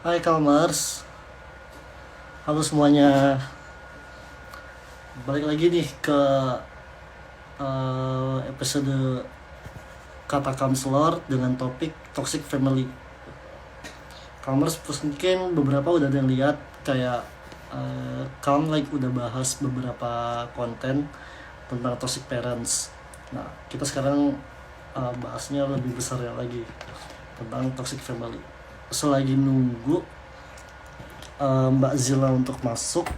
Hai Kalmars, halo semuanya. Balik lagi nih ke episode Kata Counselor dengan topik Toxic Family. Kalmars mungkin beberapa udah ada yang lihat kayak Kalm like udah bahas beberapa konten tentang toxic parents. Nah, kita sekarang bahasnya lebih besar ya lagi tentang toxic family. Selagi nunggu Mbak Zila untuk masuk,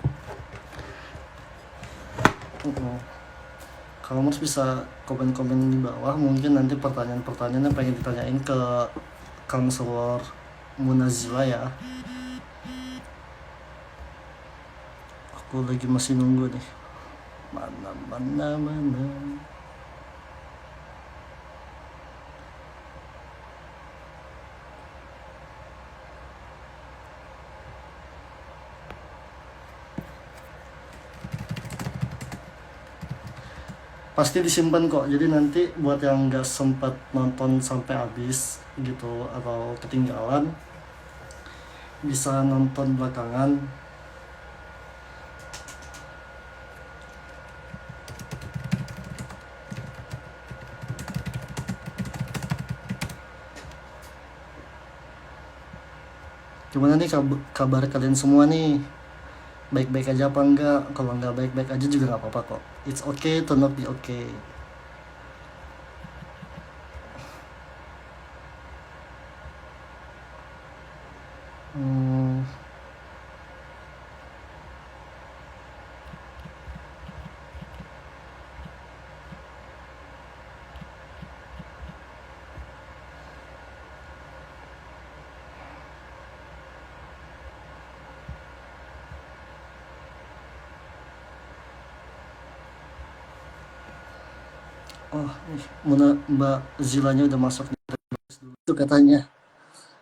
kalau Mas bisa komen-komen di bawah, mungkin nanti pertanyaan-pertanyaan yang pengen ditanyain ke Counselor Munazila ya. Aku lagi masih nunggu nih. Mana. Pasti disimpan kok. Jadi nanti buat yang nggak sempat nonton sampai habis gitu atau ketinggalan, bisa nonton belakangan. Gimana nih kabar kalian semua nih? Baik-baik aja apa enggak? Kalau nggak baik-baik aja juga nggak apa-apa kok. It's okay to not be okay. Hmm, oh, nih, Mbak Zilanya udah masuk nih. Itu katanya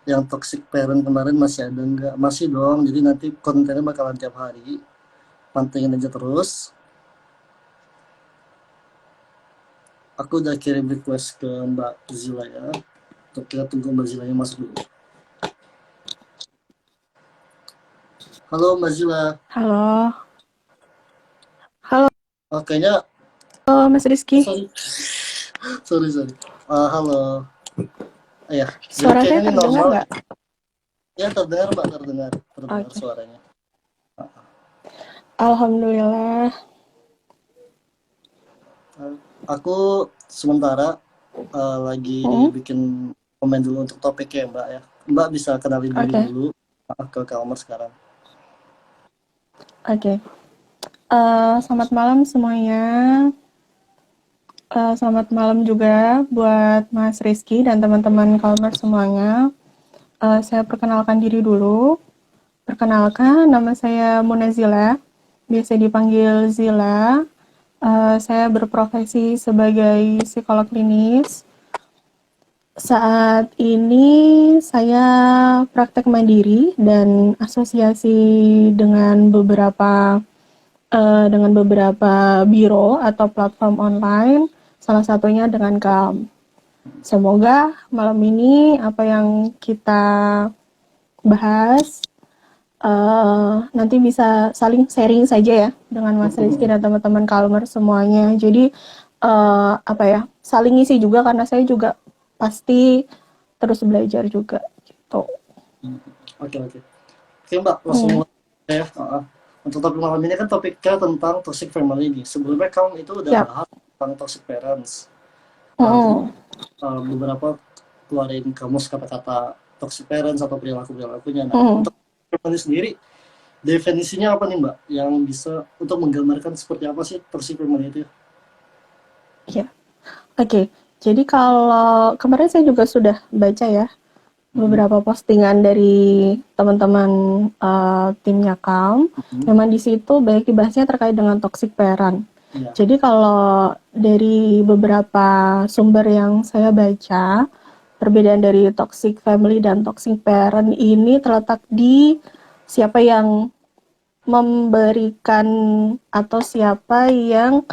yang toxic parent kemarin masih ada enggak? Masih dong. Jadi nanti kontennya bakalan tiap hari. Pantengin aja terus. Aku udah kirim request ke Mbak Zila ya. Untuk kita tunggu Mbak Zilanya masuk dulu. Halo Mbak Zila. Halo, halo Oh, kayaknya Mas Rizky. sorry. sorry. Halo. Ya, jadi Suara saya kayaknya ini terdengar normal. nggak? Ya, terdengar Mbak, terdengar Oke. suaranya. Alhamdulillah. Aku sementara lagi Hmm, bikin komen dulu untuk topiknya ya Mbak ya. Mbak bisa kenalin diri oke, dulu ke Kalmar sekarang. oke. Selamat malam semuanya. Selamat malam juga buat Mas Rizky dan teman-teman Kalmer semuanya. Saya perkenalkan diri dulu. Perkenalkan, nama saya Munazila. Biasa dipanggil Zila. Saya berprofesi sebagai psikolog klinis. Saat ini saya praktek mandiri dan asosiasi dengan beberapa biro atau platform online, salah satunya dengan Calm. Semoga malam ini apa yang kita bahas nanti bisa saling sharing saja ya dengan Mas Rizky dan teman-teman Calmer semuanya. Jadi saling isi juga karena saya juga pasti terus belajar juga gitu. Oke. Oke Mbak, langsung Hmm. mulai ya. Untuk topik malam ini kan topiknya tentang toxic family nih. Sebelumnya kamu itu udah Siap. bahas tentang toxic parents. Tadi Hmm. beberapa keluarin kamu kata-kata toxic parents atau perilaku-perilakunya. Nah, Hmm. untuk family sendiri, definisinya apa nih Mbak? Yang bisa untuk menggambarkan seperti apa sih toxic family itu? Ya. Oke. Jadi kalau kemarin saya juga sudah baca ya Mhm, beberapa postingan dari teman-teman timnya Calm. mhm. Memang di situ banyak dibahasnya terkait dengan toxic parent. Iya. Jadi kalau dari beberapa sumber yang saya baca, perbedaan dari toxic family dan toxic parent ini terletak di siapa yang memberikan atau siapa yang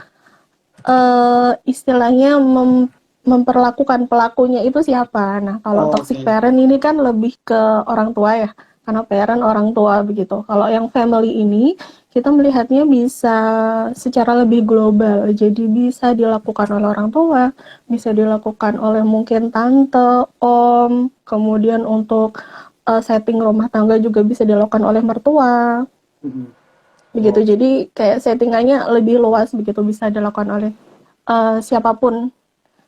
istilahnya memperlakukan pelakunya itu siapa. Nah, kalau Oh, toxic oke. parent ini kan lebih ke orang tua ya. karena parent orang tua begitu. Kalau yang family ini kita melihatnya bisa secara lebih global, jadi bisa dilakukan oleh orang tua, bisa dilakukan oleh mungkin tante, om, kemudian untuk setting rumah tangga juga bisa dilakukan oleh mertua Mm-mm. begitu. Oh, Jadi kayak settingannya lebih luas begitu, bisa dilakukan oleh siapapun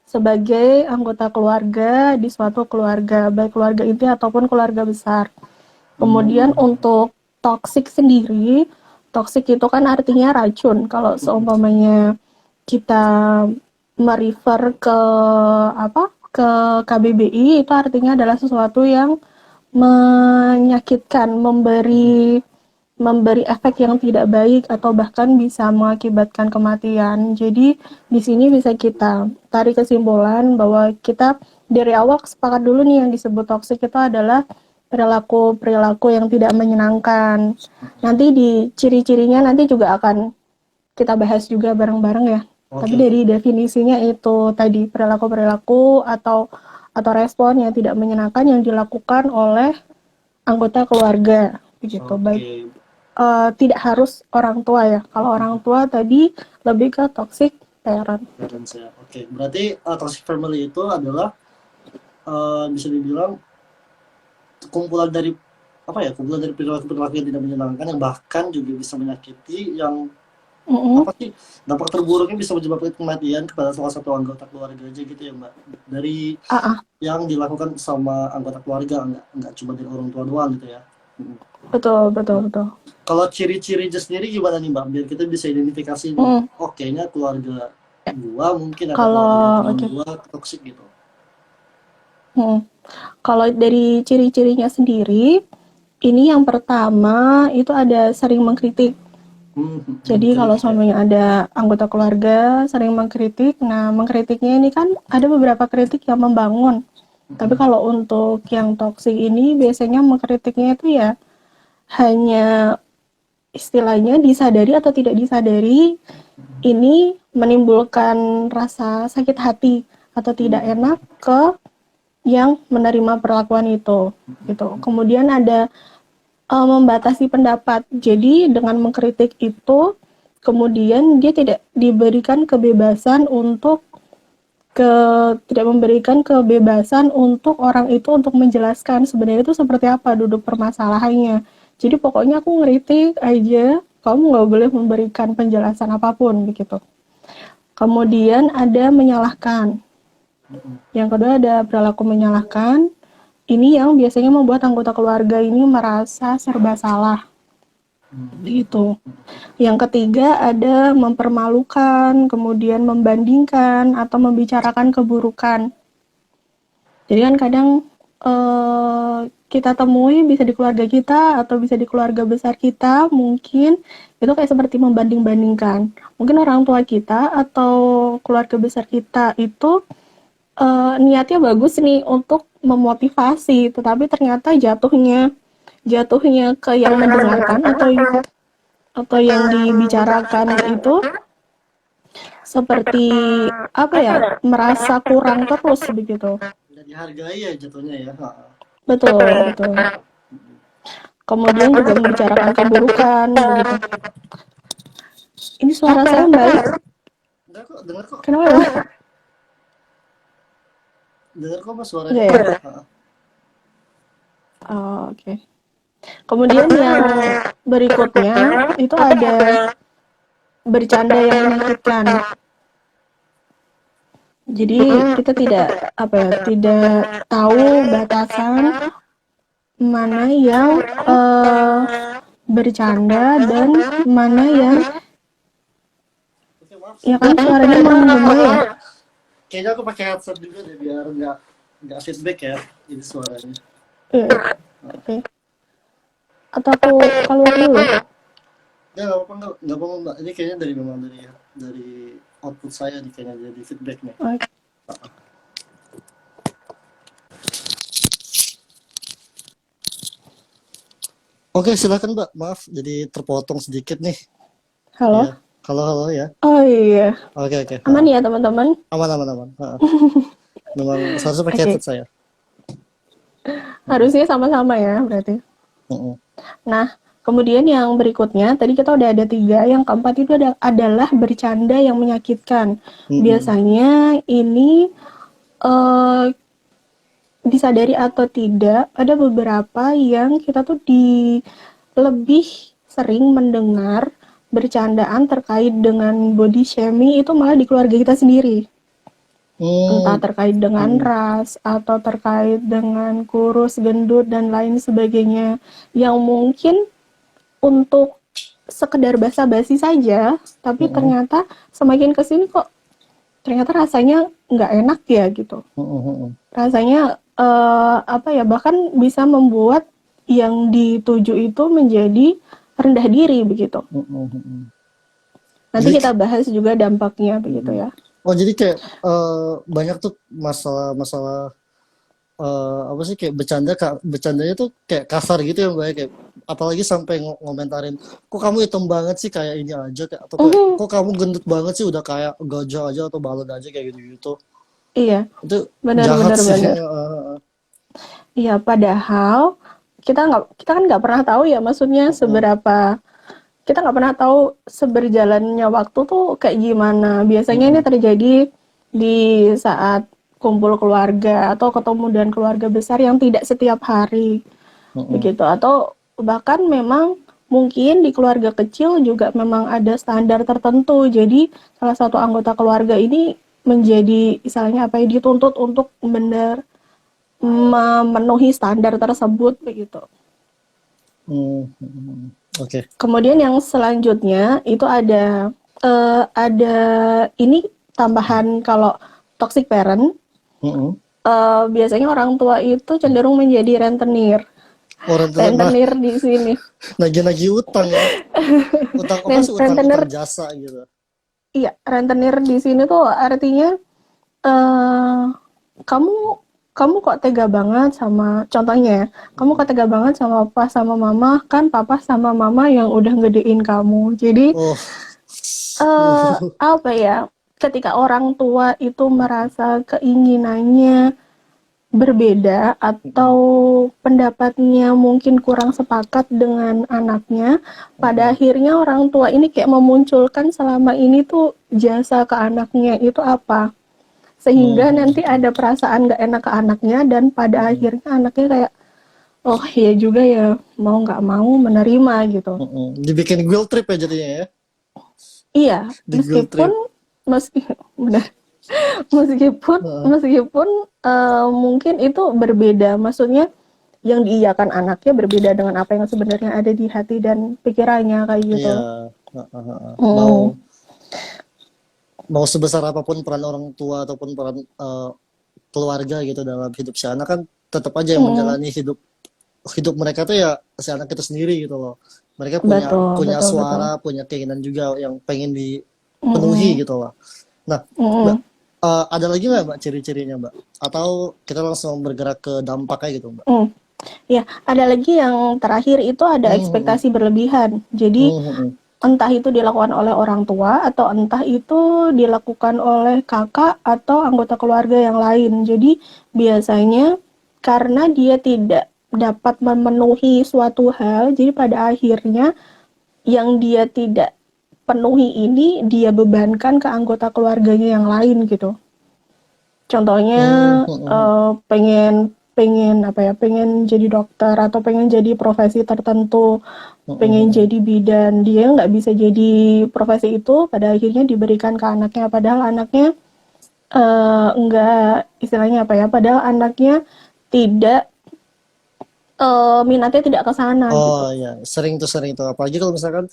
sebagai anggota keluarga di suatu keluarga, baik keluarga inti ataupun keluarga besar. Kemudian untuk toxic sendiri, toxic itu kan artinya racun. Kalau seumpamanya kita merefer ke apa? Ke KBBI, itu artinya adalah sesuatu yang menyakitkan, memberi efek yang tidak baik atau bahkan bisa mengakibatkan kematian. Jadi di sini bisa kita tarik kesimpulan bahwa kita dari awal sepakat dulu nih, yang disebut toksik itu adalah perilaku-perilaku yang tidak menyenangkan. Nanti di ciri-cirinya nanti juga akan kita bahas juga bareng-bareng ya. Tapi oke, oke. dari definisinya itu tadi, perilaku-perilaku atau respon yang tidak menyenangkan yang dilakukan oleh anggota keluarga begitu. Baik Oke, tidak harus orang tua ya. Kalau orang tua tadi lebih ke toxic parent. parents ya. Oke, berarti toxic family itu adalah bisa dibilang kumpulan dari apa ya? Kumpulan dari perilaku-perilaku yang tidak menyenangkan yang bahkan juga bisa menyakiti, yang Mm-mm. apa sih, dampak terburuknya bisa menyebabkan kematian kepada salah satu anggota keluarga aja gitu ya, Mbak. Dari Ah, ah, yang dilakukan sama anggota keluarga, nggak cuma dari orang tua doang gitu ya. Mm. betul, betul, Nah, betul. kalau ciri-cirinya sendiri gimana nih, Mbak? Biar kita bisa identifikasi nih. Mm. Oh, kayaknya keluarga gua mungkin atau keluarga Kalau teman oke, gua toksik gitu. mm. Kalau dari ciri-cirinya sendiri, ini yang pertama itu ada sering mengkritik. Jadi kalau Kritik ya. suaminya ada anggota keluarga sering mengkritik, nah mengkritiknya ini kan ada beberapa kritik yang membangun. Tapi kalau untuk yang toksik ini biasanya mengkritiknya itu ya hanya istilahnya disadari atau tidak disadari, ini menimbulkan rasa sakit hati atau tidak enak ke yang menerima perlakuan itu gitu. Kemudian ada membatasi pendapat. Jadi dengan mengkritik itu kemudian dia tidak diberikan kebebasan untuk tidak memberikan kebebasan untuk orang itu untuk menjelaskan sebenarnya itu seperti apa duduk permasalahannya. Jadi pokoknya aku ngeritik aja, kamu nggak boleh memberikan penjelasan apapun begitu. Kemudian ada menyalahkan. Yang kedua ada perilaku menyalahkan. Ini yang biasanya membuat anggota keluarga ini merasa serba salah. Gitu. Yang ketiga ada mempermalukan, kemudian membandingkan atau membicarakan keburukan. Jadi kan kadang kita temui bisa di keluarga kita atau bisa di keluarga besar kita, mungkin itu kayak seperti membanding-bandingkan. Mungkin orang tua kita atau keluarga besar kita itu niatnya bagus nih untuk memotivasi, tetapi ternyata jatuhnya ke yang mendengarkan atau yang dibicarakan itu seperti apa ya, merasa kurang terus begitu. Nggak dihargai ya jatuhnya ya. Ha. Betul, betul. Kemudian juga membicarakan keburukan begitu. Ini suara saya balik. Enggak kok, dengar kok. Kenapa ya? Dengar kok Mas suaranya. Enggak ya? Ha. Oh, oke. Kemudian yang berikutnya itu ada bercanda yang menyakitkan. Jadi kita tidak apa ya, tidak tahu batasan mana yang bercanda dan mana yang Oke, maaf. ya kan suaranya menggema ya. Kayaknya aku pakai headset juga deh biar nggak feedback ya ini suaranya. Iya, oke. Atau aku keluar dulu. Nggak apa-apa, nggak apa-apa Mbak. Ini kayaknya memang dari output saya nih, kayaknya jadi feedback nih. Oke. Oke, silakan Mbak. Maaf, jadi terpotong sedikit nih. Halo. Ya. Halo ya. Oh iya. Oke. Aman ya teman-teman? Aman. Ha. Memang seharusnya pakai Oke. headset saya. Harusnya sama-sama ya berarti. Mm-mm. Nah, kemudian yang berikutnya, tadi kita udah ada 3, yang keempat itu adalah bercanda yang menyakitkan. Mm-mm. Biasanya ini eh, disadari atau tidak, ada beberapa yang kita tuh lebih sering mendengar bercandaan terkait dengan body shaming itu malah di keluarga kita sendiri. Entah Mm. terkait dengan Mm-mm. ras atau terkait dengan kurus, gendut, dan lain sebagainya. Yang mungkin untuk sekedar basa-basi saja, tapi Mm-mm. ternyata semakin kesini kok ternyata rasanya nggak enak ya gitu. Mm-mm. Rasanya apa ya, bahkan bisa membuat yang dituju itu menjadi rendah diri begitu. Mm-mm. Nanti Jadi, kita bahas juga dampaknya begitu mm-mm. ya. Oh jadi kayak banyak tuh masalah-masalah apa sih kayak bercandanya tuh kayak kasar gitu ya mbak ya, kayak apalagi sampai ngomentarin kok kamu hitam banget sih kayak ini aja kayak atau kayak Mhm, kok kamu gendut banget sih udah kayak gajah aja atau balon aja kayak gitu gitu iya, itu benar jahat benar sih. benar. Iya, padahal kita kan nggak pernah tahu ya, maksudnya Heeh. kita nggak pernah tahu seberjalannya waktu tuh kayak gimana. Biasanya ini Heeh. terjadi di saat kumpul keluarga atau ketemu dan keluarga besar yang tidak setiap hari Heeh. begitu. Atau bahkan memang mungkin di keluarga kecil juga memang ada standar tertentu. Jadi salah satu anggota keluarga ini menjadi istilahnya apa ya, dituntut untuk benar memenuhi standar tersebut begitu. Hmm. Oke. Kemudian yang selanjutnya itu ada ini tambahan kalau toxic parent, Heeh. biasanya orang tua itu cenderung menjadi rentenir. Orang tua nah Rentenir di sini. nagih-nagih utang ya, utang apa sih, utang Rentenir, jasa gitu. iya, rentenir di sini tuh artinya eh kamu kamu kok tega banget sama, contohnya ya, kamu kok tega banget sama papa sama mama, kan papa sama mama yang udah gedein kamu. Jadi Oh. apa ya, ketika orang tua itu merasa keinginannya berbeda atau pendapatnya mungkin kurang sepakat dengan anaknya, pada akhirnya orang tua ini kayak memunculkan selama ini tuh jasa ke anaknya itu apa, sehingga nanti ada perasaan gak enak ke anaknya dan pada akhirnya anaknya kayak, oh ya juga ya, mau nggak mau menerima gitu. Dibikin guilt trip ya jadinya ya, Iya, di guilt meskipun trip. meski benar, meskipun Heeh. meskipun mungkin itu berbeda, maksudnya yang diiyakan anaknya berbeda dengan apa yang sebenarnya ada di hati dan pikirannya kayak Iya. gitu. Heeh, heeh. mau Hmm. mau sebesar apapun peran orang tua ataupun peran keluarga gitu dalam hidup si anak kan tetap aja yang Hmm. menjalani hidup hidup mereka tuh ya si anak itu sendiri gitu loh. Mereka punya Betul, punya betul, betul. suara, punya keinginan juga yang pengen Hmm. dipenuhi gitu loh. Nah, Mbak, Hmm. ada lagi nggak Mbak ciri-cirinya Mbak? Atau kita langsung bergerak ke dampaknya gitu Mbak? Hmm. Ya, ada lagi yang terakhir itu ada Hmm, hmm, ekspektasi berlebihan. Jadi hmm, hmm, entah itu dilakukan oleh orang tua atau entah itu dilakukan oleh kakak atau anggota keluarga yang lain. Jadi biasanya karena dia tidak dapat memenuhi suatu hal, jadi pada akhirnya yang dia tidak penuhi ini dia bebankan ke anggota keluarganya yang lain gitu. Contohnya hmm, hmm, hmm, hmm, pengen pengen apa ya, pengen jadi dokter atau pengen jadi profesi tertentu, hmm, hmm, pengen hmm. jadi bidan, dia nggak bisa jadi profesi itu, pada akhirnya diberikan ke anaknya, padahal anaknya nggak, istilahnya apa ya, padahal anaknya tidak minatnya tidak ke sana Oh gitu. ya, sering tuh. Apalagi kalau misalkan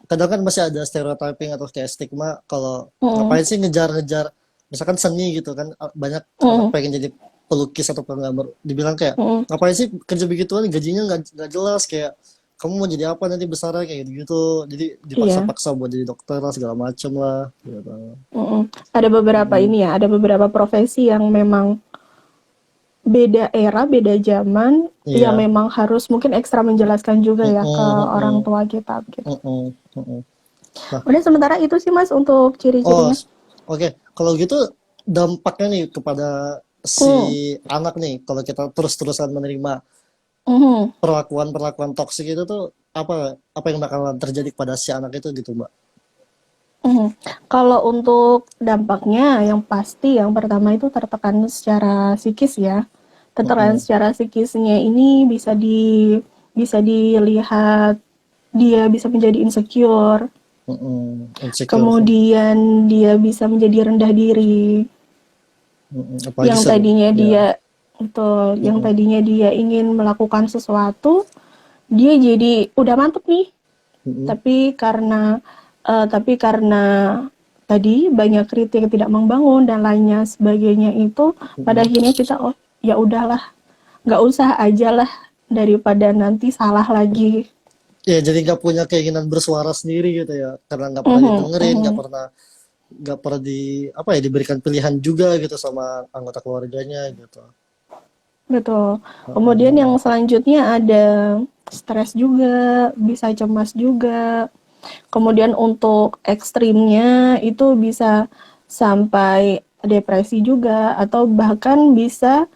kadang kan masih ada stereotyping atau kayak stigma kalau Mm, ngapain sih ngejar-ngejar misalkan seni gitu kan, banyak anak mm, pengen jadi pelukis atau penggambar dibilang kayak mm. ngapain sih kerja begituan gajinya nggak jelas kayak kamu mau jadi apa nanti besarnya kayak gitu gitu, jadi Iya. dipaksa-paksa buat jadi dokter lah segala macem lah gitu. Mm. Ada beberapa Mm-mm. ini ya, ada beberapa profesi yang memang beda era, beda zaman, yang Iya. memang harus mungkin ekstra menjelaskan juga ya ke Mm-mm, orang mm-mm, tua kita gitu. mm-mm, mm-mm. Nah, Udah sementara itu sih Mas untuk oh, ciri-cirinya. oke. Kalau gitu dampaknya nih kepada si Hmm. anak nih, kalau kita terus-terusan menerima Mhm. perlakuan toksik itu tuh apa yang bakalan terjadi pada si anak itu gitu Mbak. Mhm. Kalau untuk dampaknya yang pasti yang pertama itu tertekan secara psikis ya. Tertekan Mm-mm. secara psikisnya ini bisa dilihat dia bisa menjadi insecure, Mm-mm. Insecure. kemudian dia bisa menjadi rendah diri, Mm-mm. Apalagi yang sering tadinya ya. dia betul, yang Mm-mm. tadinya dia ingin melakukan sesuatu, dia jadi udah mantep nih, Mm-mm. tapi karena tadi banyak kritik yang tidak membangun dan lainnya sebagainya itu pada Mm-mm. akhirnya kita oh ya udahlah nggak usah aja lah daripada nanti salah lagi. Ya jadi nggak punya keinginan bersuara sendiri gitu ya, karena nggak pernah Mhm, didengerin, mhm. nggak pernah apa ya, diberikan pilihan juga gitu sama anggota keluarganya gitu. Betul. Kemudian yang Heeh. selanjutnya ada stres juga, bisa cemas juga. Kemudian untuk ekstrimnya itu bisa sampai depresi juga atau bahkan bisa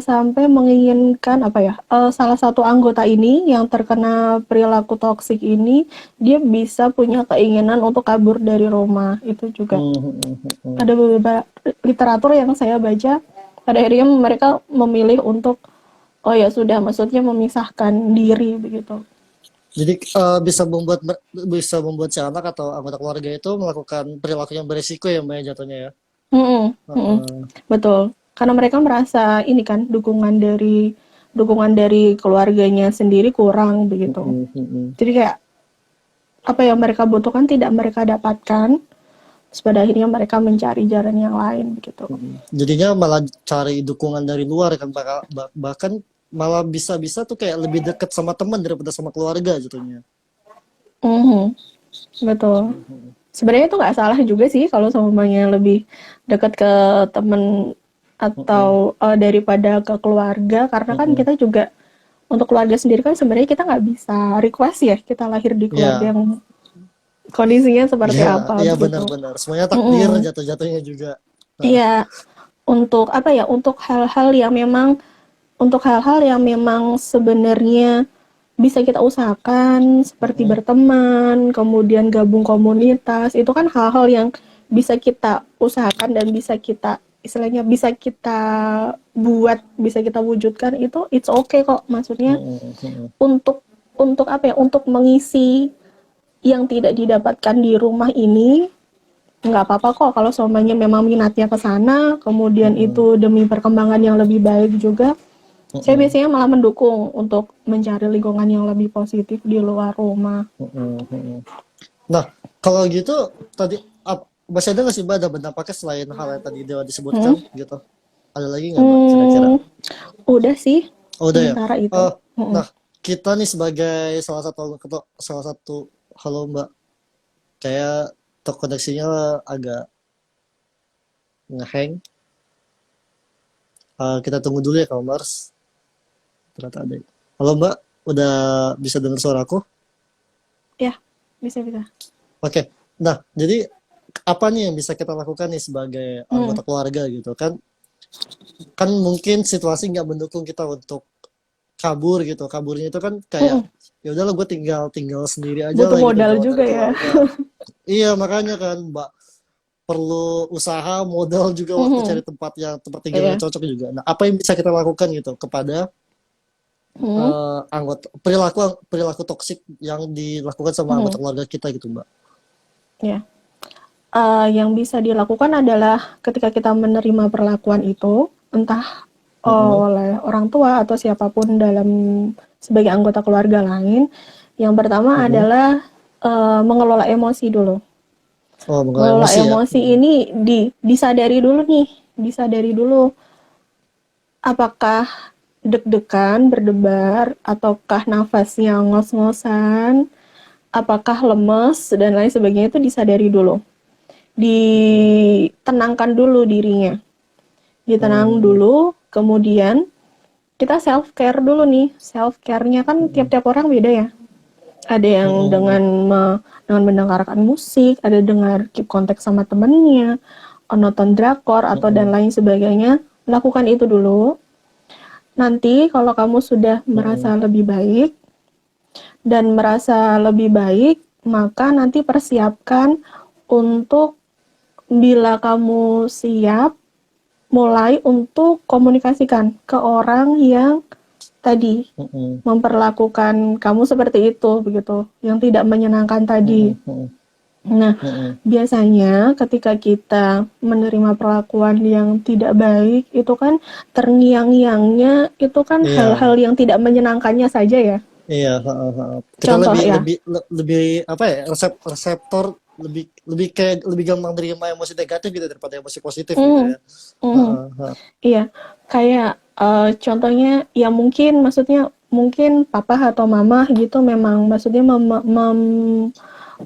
sampai menginginkan apa ya? Salah satu anggota ini yang terkena perilaku toksik ini dia bisa punya keinginan untuk kabur dari rumah. Itu juga Mhm. ada beberapa literatur yang saya baca pada akhirnya mereka memilih untuk oh ya sudah maksudnya memisahkan diri begitu. Jadi bisa membuat si anak atau anggota keluarga itu melakukan perilaku yang beresiko ya Mbak ya, jatuhnya ya. Mm-mm, mm-mm. Heeh. Betul karena mereka merasa ini kan dukungan dari keluarganya sendiri kurang begitu, Mhm. Mhm. jadi kayak apa yang mereka butuhkan tidak mereka dapatkan. Terus pada akhirnya mereka mencari jalan yang lain begitu. Mhm. Jadinya malah cari dukungan dari luar kan, bahkan malah bisa-bisa tuh kayak lebih dekat sama teman daripada sama keluarga jatuhnya. Mhm, betul. Mhm. Sebenarnya itu nggak salah juga sih kalau semuanya lebih dekat ke temen Mhm. atau daripada ke keluarga karena kan Mhm. kita juga untuk keluarga sendiri kan sebenarnya kita nggak bisa request ya kita lahir di keluarga Ya, yang kondisinya seperti ya, apa ya begitu. benar-benar. Semuanya takdir Mm-mm. jatuh-jatuhnya juga. Heeh. Iya, untuk apa ya? Untuk hal-hal yang memang sebenarnya bisa kita usahakan seperti Mhm. berteman, kemudian gabung komunitas, itu kan hal-hal yang bisa kita usahakan dan bisa kita istilahnya bisa kita buat, bisa kita wujudkan itu it's okay kok. Maksudnya Mhm. Mhm. untuk untuk apa ya? Untuk mengisi yang tidak didapatkan di rumah ini nggak apa-apa kok kalau semuanya memang minatnya ke sana, kemudian Mhm. itu demi perkembangan yang lebih baik juga. Saya Mhm. biasanya malah mendukung untuk mencari lingkungan yang lebih positif di luar rumah. Mhm. Mhm. Nah, kalau gitu tadi masih ada nggak sih Mbak ada dampaknya selain hal yang tadi Dewa disebutkan Hmm. gitu? Ada lagi nggak Mbak kira-kira? Hmm, udah sih Oh, udah ya. sementara itu. Eh, Hmm. nah, kita nih sebagai salah satu halo Mbak, kayak koneksinya agak ngehang. Kita tunggu dulu ya kalau Mars. Ternyata ada. Halo Mbak, udah bisa dengar suaraku? Ya, bisa-bisa. Oke. Nah, jadi apa nih yang bisa kita lakukan nih sebagai Hmm. anggota keluarga gitu kan? Kan mungkin situasi nggak mendukung kita untuk kabur gitu. Kaburnya itu kan kayak Hmm. ya udahlah gue tinggal tinggal sendiri aja Butuh lah gitu, modal jauh dari juga ya. keluarga. Iya, makanya kan Mbak perlu usaha, modal juga waktu Hmm. cari tempat tinggal yang Iya. cocok juga. Nah, apa yang bisa kita lakukan gitu kepada Hmm. anggota perilaku perilaku toksik yang dilakukan sama Hmm. anggota keluarga kita gitu, Mbak? Ya. Yang bisa dilakukan adalah ketika kita menerima perlakuan itu, entah Heeh. oleh orang tua atau siapapun dalam sebagai anggota keluarga lain, yang pertama Heeh. adalah mengelola emosi dulu. Oh, mengelola Mengelola emosi ya. emosi Heeh. ini disadari dulu nih, disadari dulu apakah deg-degan, berdebar, ataukah nafasnya ngos-ngosan, apakah lemes dan lain sebagainya itu disadari dulu. Heeh. Ditenangkan dulu dirinya. Ditenang Heeh. dulu, kemudian kita self care dulu nih. Self care-nya kan Heeh. tiap-tiap orang beda ya. Ada yang Heeh. dengan mendengarkan musik, ada dengar keep kontak sama temennya, nonton drakor atau dan Heeh. lain sebagainya. Lakukan itu dulu. Nanti kalau kamu sudah merasa lebih baik dan merasa lebih baik, maka nanti persiapkan untuk bila kamu siap, mulai untuk komunikasikan ke orang yang tadi Mm-mm. memperlakukan kamu seperti itu, begitu, yang tidak menyenangkan tadi. Mm-mm. Mm-mm. Nah, Mm-mm. biasanya ketika kita menerima perlakuan yang tidak baik, itu kan terngiang-ngiangnya itu kan hal-hal Iya, yang tidak menyenangkannya saja ya. iya, heeh, heeh. Kita Contoh lebih ya. lebih lebih apa ya, reseptor lebih lebih kayak lebih gampang terima emosi negatif gitu daripada emosi positif gitu Hmm, ya. hmm, Heeh, heeh. iya, kayak contohnya ya mungkin maksudnya mungkin papa atau mama gitu memang maksudnya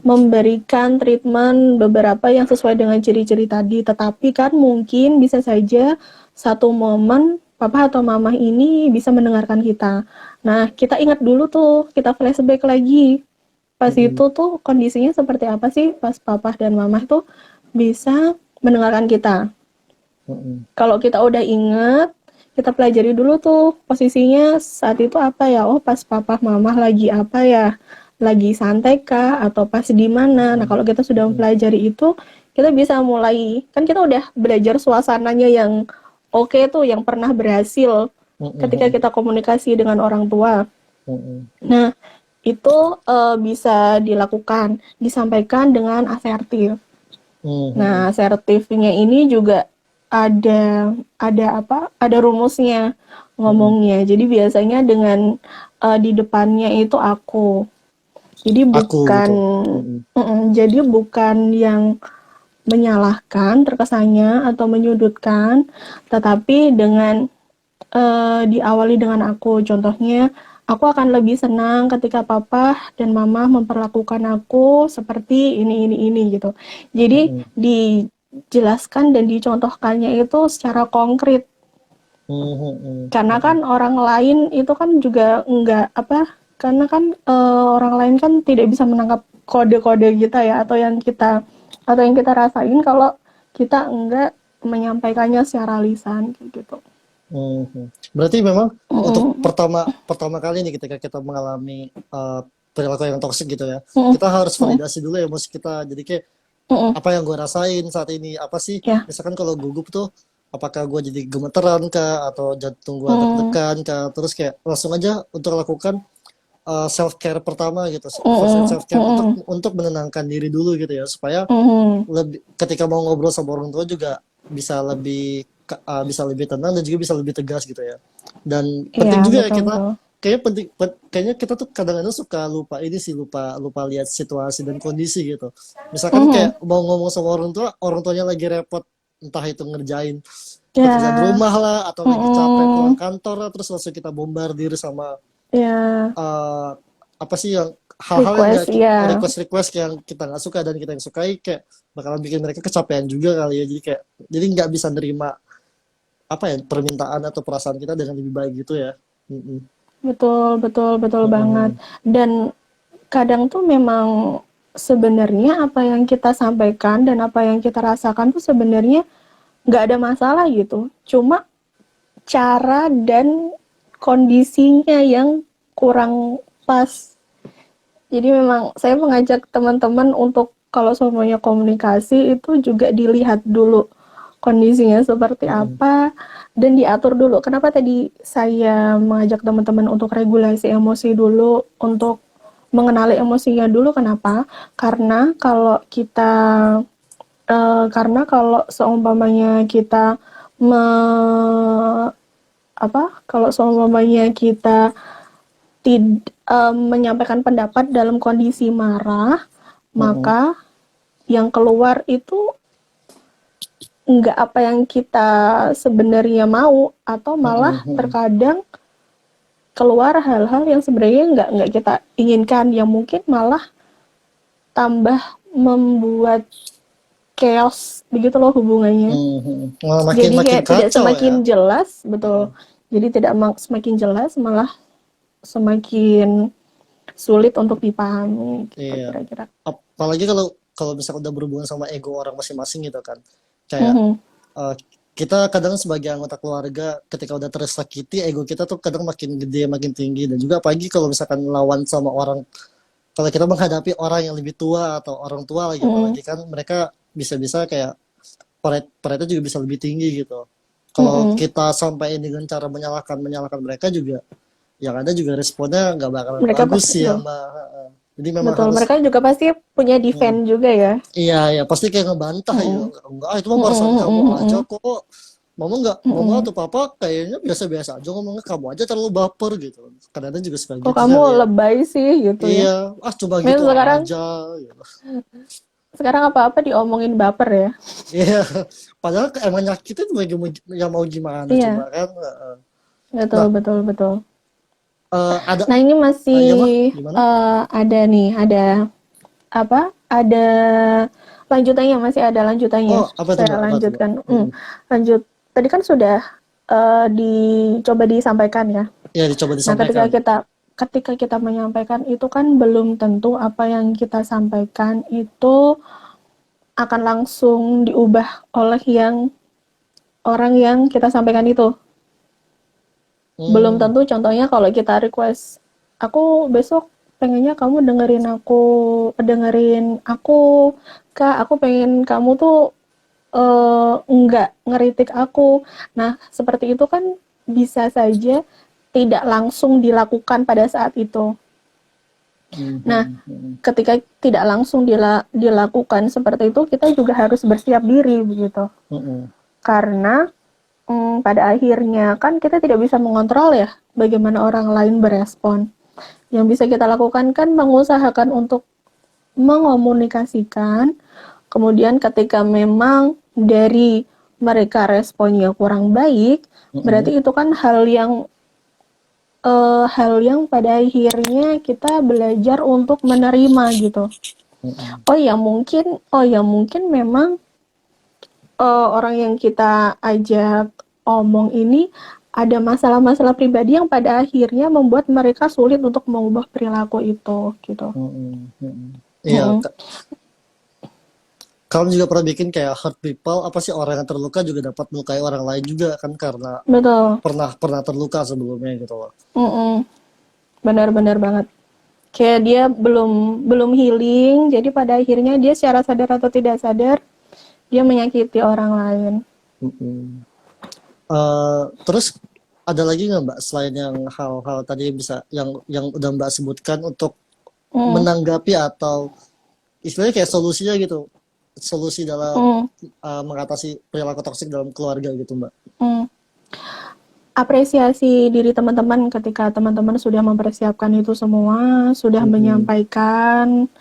memberikan treatment beberapa yang sesuai dengan ciri-ciri tadi, tetapi kan mungkin bisa saja satu momen papa atau mama ini bisa mendengarkan kita. Nah, kita ingat dulu tuh, kita flashback lagi. Pas Mm-mm. itu tuh kondisinya seperti apa sih pas papa dan mama tuh bisa mendengarkan kita. Mm-mm. Kalau kita udah inget, kita pelajari dulu tuh posisinya saat itu apa ya. Oh, pas papa mama lagi apa ya, lagi santai kah atau pas di mana. Nah, Mm-mm. kalau kita sudah Mm-mm. mempelajari itu, kita bisa mulai, kan kita udah belajar suasananya yang oke tuh, yang pernah berhasil ketika Mm-mm. kita komunikasi dengan orang tua. Mm-mm. Nah, itu bisa dilakukan, disampaikan dengan asertif. Mm-mm. Nah, asertifnya ini juga ada apa? Ada rumusnya Mm-mm. ngomongnya. Jadi biasanya dengan di depannya itu aku. Jadi Aku bukan gitu. Mm-mm. jadi bukan yang menyalahkan terkesannya atau menyudutkan, tetapi dengan diawali dengan aku. Contohnya, aku akan lebih senang ketika papa dan mama memperlakukan aku seperti ini gitu. Jadi Mm-mm. dijelaskan dan dicontohkannya itu secara konkret. Mm-mm. Karena Mm-mm. kan orang lain itu kan juga enggak apa, karena kan orang lain kan tidak bisa menangkap kode-kode kita ya, atau yang kita rasain kalau kita enggak menyampaikannya secara lisan gitu. Mhm. Berarti memang untuk Mm-mm. pertama pertama kali nih ketika kita mengalami perilaku yang toksik gitu ya, Mm-mm. kita harus Mm-mm. validasi dulu emosi kita. Jadi kayak Mm-mm. apa yang gue rasain saat ini, apa sih? Ya. Misalkan kalau gugup tuh, apakah gue jadi gemeteran kah, atau jantung gue Mm, deg-degan kah? Terus kayak langsung aja untuk lakukan self care pertama gitu, first aid mm, self care mm, untuk menenangkan diri dulu gitu ya, supaya mm. lebih ketika mau ngobrol sama orang tua juga bisa lebih tenang dan juga bisa lebih tegas gitu ya. Dan Iya, penting juga ya betul kita betul. kayaknya kita tuh kadang-kadang suka lupa ini sih, lupa lupa lihat situasi dan kondisi gitu. Misalkan Mhm. kayak mau ngomong sama orang tuanya lagi repot, entah itu ngerjain pekerjaan Ya, rumah lah atau lagi capek pulang mhm. kantor lah, terus langsung kita bombardir sama Ya, eh, apa sih yang hal-hal yang request nggak ya. request yang kita nggak suka dan kita yang sukai, kayak bakalan bikin mereka kecapean juga kali ya, jadi kayak jadi nggak bisa nerima apa ya, permintaan atau perasaan kita dengan lebih baik gitu ya. Mm-mm. Betul betul betul banget. Mm-mm. Dan kadang tuh memang sebenarnya apa yang kita sampaikan dan apa yang kita rasakan tuh sebenarnya nggak ada masalah gitu. Cuma cara dan kondisinya yang kurang pas. Jadi memang saya mengajak teman-teman untuk kalau semuanya komunikasi itu juga dilihat dulu kondisinya seperti Mm-mm. apa dan diatur dulu. Kenapa tadi saya mengajak teman-teman untuk regulasi emosi dulu, untuk mengenali emosinya dulu? Kenapa? Karena kalau seumpamanya kita me, kalau seumpamanya kita menyampaikan pendapat dalam kondisi marah, Mm-mm. maka yang keluar itu nggak apa yang kita sebenarnya mau, atau malah Mm-mm. terkadang keluar hal-hal yang sebenarnya nggak kita inginkan, yang mungkin malah tambah membuat chaos begitu loh hubungannya. Mm-mm. Malah makin Jadi makin kayak tidak kacau ya. semakin jelas, betul. Mm. Jadi tidak semakin jelas, malah semakin sulit untuk dipahami gitu Iya, kira-kira. apalagi kalau kalau misalnya udah berhubungan sama ego orang masing-masing gitu kan, kayak Mhm. eh, kita kadang sebagai anggota keluarga ketika udah tersakiti, ego kita tuh kadang makin gede, makin tinggi. Dan juga apalagi kalau misalkan lawan sama orang, kalau kita menghadapi orang yang lebih tua atau orang tua lagi, Mm-mm. apalagi kan mereka bisa-bisa kayak pride juga bisa lebih tinggi gitu. Kalau Mm-mm. kita sampaikan dengan cara menyalahkan mereka juga, yang ada juga responnya nggak bakalan Mereka bagus pasti sih ya betul. Mbak. Heeh. Jadi memang Betul, harus, mereka juga pasti punya mm, defend juga ya. iya ya pasti kayak ngebantah ya, Mm-mm. enggak itu mah Mm-mm. perasaan kamu Mm-mm. aja Mm-mm. kok. Mama Mm-mm. atau papa kayaknya biasa-biasa aja ngomongnya, kamu aja terlalu baper gitu. Kadang-kadang juga suka Kok gitu kamu kan ya. lebay sih gitu ya. Iya, coba Nah, gitu sekarang aja gitu. sekarang apa-apa diomongin baper ya. Iya, padahal emang nyakitin yang mau gimana coba Iya, kan. betul Nah, betul betul. ada, Nah, ini masih ya mah gimana? ada nih, ada apa? Ada lanjutannya, masih ada lanjutannya. Oh, apa tuh Saya Mbak? Apa tuh Mbak? lanjutkan. Mm-mm. Lanjut. Tadi kan sudah dicoba disampaikan ya. Ya dicoba Nah, disampaikan. ketika kita menyampaikan itu kan belum tentu apa yang kita sampaikan itu akan langsung diubah oleh orang yang kita sampaikan itu. Belum Hmm, tentu, contohnya kalau kita request, aku besok pengennya kamu dengerin aku, Kak, aku pengen kamu tuh enggak ngeritik aku. Nah, seperti itu kan bisa saja tidak langsung dilakukan pada saat itu. Nah, ketika tidak langsung dilakukan seperti itu, kita juga harus bersiap diri begitu. Karena pada akhirnya kan kita tidak bisa mengontrol ya bagaimana orang lain berespon. Yang bisa kita lakukan kan mengusahakan untuk mengomunikasikan. Kemudian ketika memang dari mereka responnya kurang baik, berarti itu kan hal yang pada akhirnya kita belajar untuk menerima gitu. Oh ya mungkin memang orang yang kita ajak omong ini ada masalah-masalah pribadi yang pada akhirnya membuat mereka sulit untuk mengubah perilaku itu gitu. iya. Mm-mm. Kamu juga pernah bikin kayak hurt people, apa sih, orang yang terluka juga dapat melukai orang lain juga kan, karena Betul. pernah terluka sebelumnya gitu loh. Mm-mm. Benar-benar banget. Kayak dia belum belum healing, jadi pada akhirnya dia secara sadar atau tidak sadar dia menyakiti orang lain. Mm-mm. Terus ada lagi nggak Mbak, selain yang hal-hal tadi bisa yang udah Mbak sebutkan, untuk Mm. menanggapi atau istilahnya kayak solusinya gitu, solusi dalam Mm. mengatasi perilaku toksik dalam keluarga gitu Mbak? Mm. Apresiasi diri teman-teman ketika teman-teman sudah mempersiapkan itu semua, sudah Mm-mm. menyampaikan,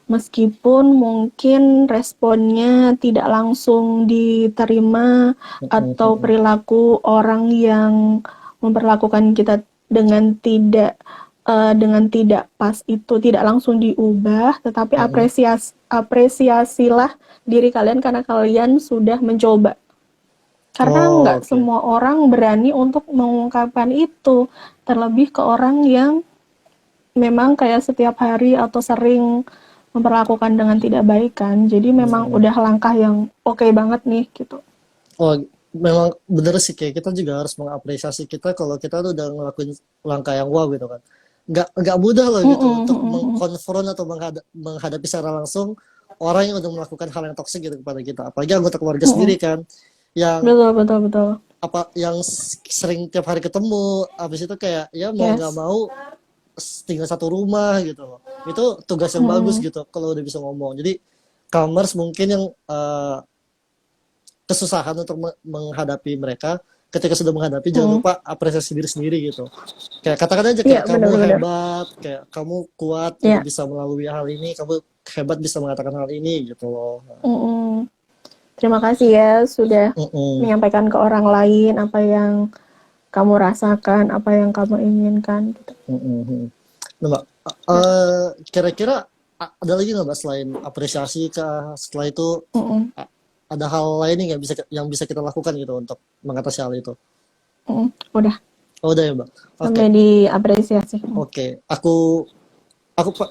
meskipun mungkin responnya tidak langsung diterima Mm-mm. atau perilaku orang yang memperlakukan kita dengan tidak pas itu tidak langsung diubah, tetapi Mm-mm. apresiasilah diri kalian karena kalian sudah mencoba. Karena Oh, nggak oke. semua orang berani untuk mengungkapkan itu, terlebih ke orang yang memang kayak setiap hari atau sering memperlakukan dengan tidak baik kan. Jadi memang Mm-mm. udah langkah yang oke banget nih gitu. Oh, memang bener sih, kayak kita juga harus mengapresiasi kita kalau kita tuh udah ngelakuin langkah yang wow gitu kan. Nggak mudah loh gitu Mm-mm, untuk mm-mm, mengkonfront atau menghadapi secara langsung orang yang udah melakukan hal yang toksik gitu kepada kita. Apalagi anggota keluarga sendiri mm-mm. kan, yang Betul, betul, betul. yang sering tiap hari ketemu, habis itu kayak ya mau nggak Yes. mau tinggal satu rumah gitu loh. Itu tugas yang bagus Mm-mm, gitu kalau udah bisa ngomong. Jadi commerce mungkin yang kesusahan untuk menghadapi mereka, ketika sudah menghadapi jangan mm-mm. lupa apresiasi diri sendiri gitu. Kayak katakan aja Iya, kayak kamu benar-benar. hebat, kayak kamu kuat gitu Iya. bisa melalui hal ini, kamu hebat bisa mengatakan hal ini gitu loh. Mm-mm. Terima kasih ya sudah Mm-mm. menyampaikan ke orang lain apa yang kamu rasakan, apa yang kamu inginkan gitu. Mm-mm. Nah, Mbak, kira-kira ada lagi nggak Mbak, selain apresiasi kah, setelah itu Mm-mm, ada hal lain yang bisa kita lakukan gitu untuk mengatasi hal itu? mm-mm. Udah Oh, udah ya Mbak. Oke. sampai diapresiasi. Oke, aku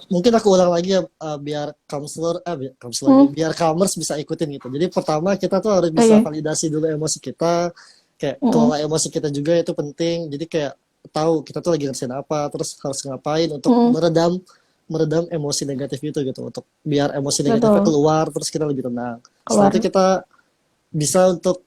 mungkin aku ulang lagi ya, biar counselor Hmm. biar commerce bisa ikutin gitu. Jadi pertama kita tuh harus bisa Oke. validasi dulu emosi kita, kayak Mm-mm. kelola emosi kita juga itu penting. Jadi kayak tahu kita tuh lagi ngerasain apa, terus harus ngapain untuk Mm-mm. meredam meredam emosi negatif itu gitu, untuk biar emosi negatifnya Betul. keluar terus kita lebih tenang. Setelah itu Keluar. kita bisa untuk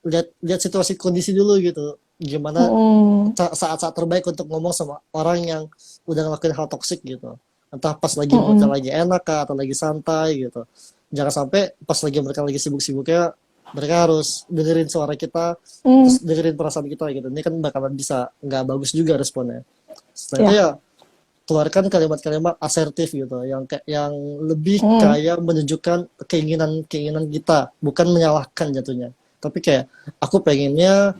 lihat lihat situasi kondisi dulu gitu. Gimana Mm-mm. saat-saat terbaik untuk ngomong sama orang yang udah ngelakuin hal toksik gitu. Entah pas lagi moodnya Mm-mm. lagi enak kah, atau lagi santai gitu. Jangan sampai pas mereka lagi sibuk-sibuknya, mereka harus dengerin suara kita, Mm. terus dengerin perasaan kita gitu. Ini kan bakalan bisa nggak bagus juga responnya. Setelah itu Ya. ya keluarkan kalimat-kalimat asertif gitu, yang kayak yang lebih Mm. kayak menunjukkan keinginan-keinginan kita, bukan menyalahkan jatuhnya. Tapi kayak aku pengennya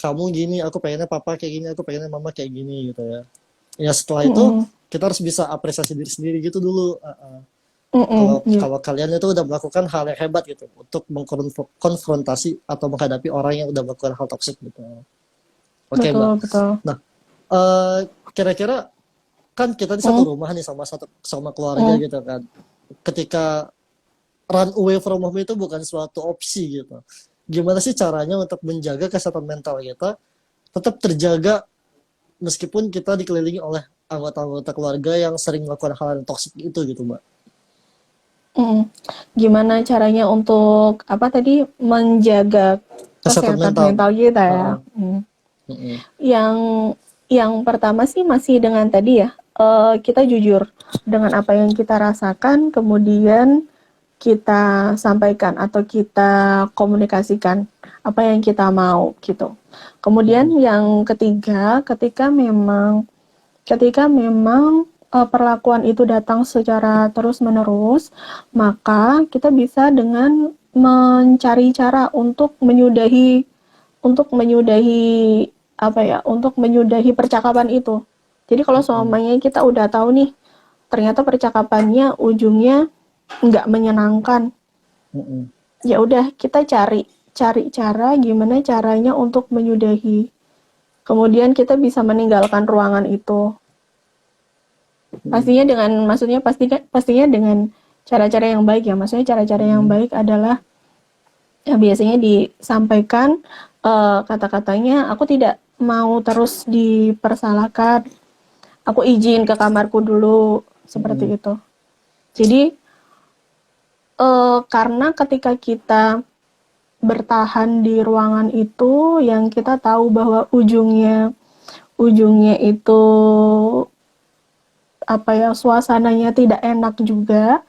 kamu gini, aku pengennya papa kayak gini, aku pengennya mama kayak gini gitu ya. Ya setelah itu Mm-mm. kita harus bisa apresiasi diri sendiri gitu dulu. Mm-mm. Kalau Iya. kalau kalian itu udah melakukan hal yang hebat gitu untuk mengkonfrontasi atau menghadapi orang yang udah melakukan hal toksik gitu. Oke Mbak. Betul, betul. Nah, kira-kira kan kita di satu Mm. rumah nih sama keluarga Mm. gitu kan. Ketika run away from home itu bukan suatu opsi gitu. Gimana sih caranya untuk menjaga kesehatan mental kita tetap terjaga meskipun kita dikelilingi oleh anggota-anggota keluarga yang sering melakukan hal yang toksik itu gitu Mbak. Mm. Gimana caranya untuk apa tadi menjaga Kesehatan kesehatan mental. mental kita ya? Heeh. Mm. Heeh. Yang yang pertama sih masih dengan tadi ya, kita jujur dengan apa yang kita rasakan, kemudian kita sampaikan atau kita komunikasikan apa yang kita mau gitu. Heeh. Kemudian yang ketiga, ketika memang perlakuan itu datang secara terus-menerus, maka kita bisa dengan mencari cara untuk menyudahi apa ya, untuk menyudahi percakapan itu. Jadi kalau Heeh. semuanya kita udah tahu nih, ternyata percakapannya ujungnya nggak menyenangkan, Heeh. ya udah kita cari cari cara gimana caranya untuk menyudahi. Kemudian kita bisa meninggalkan ruangan itu. Heeh. Pastinya dengan maksudnya pastinya dengan cara-cara yang baik ya. Maksudnya cara-cara yang Heeh. baik adalah ya biasanya disampaikan kata-katanya, aku tidak mau terus dipersalahkan, aku izin ke kamarku dulu, Heeh. seperti itu. Jadi karena ketika kita bertahan di ruangan itu yang kita tahu bahwa ujungnya ujungnya itu apa ya, suasananya tidak enak juga,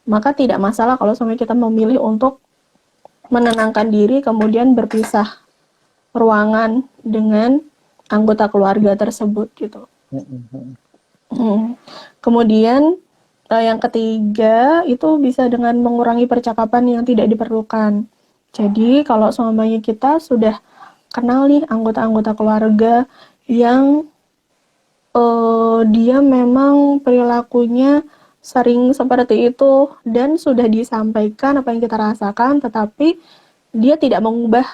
maka tidak masalah kalau sampai kita memilih untuk menenangkan diri kemudian berpisah ruangan dengan anggota keluarga tersebut gitu. Heeh. Kemudian yang ketiga itu bisa dengan mengurangi percakapan yang tidak diperlukan. Jadi kalau semuanya kita sudah kenal nih anggota-anggota keluarga yang dia memang perilakunya sering seperti itu dan sudah disampaikan apa yang kita rasakan, tetapi dia tidak mengubah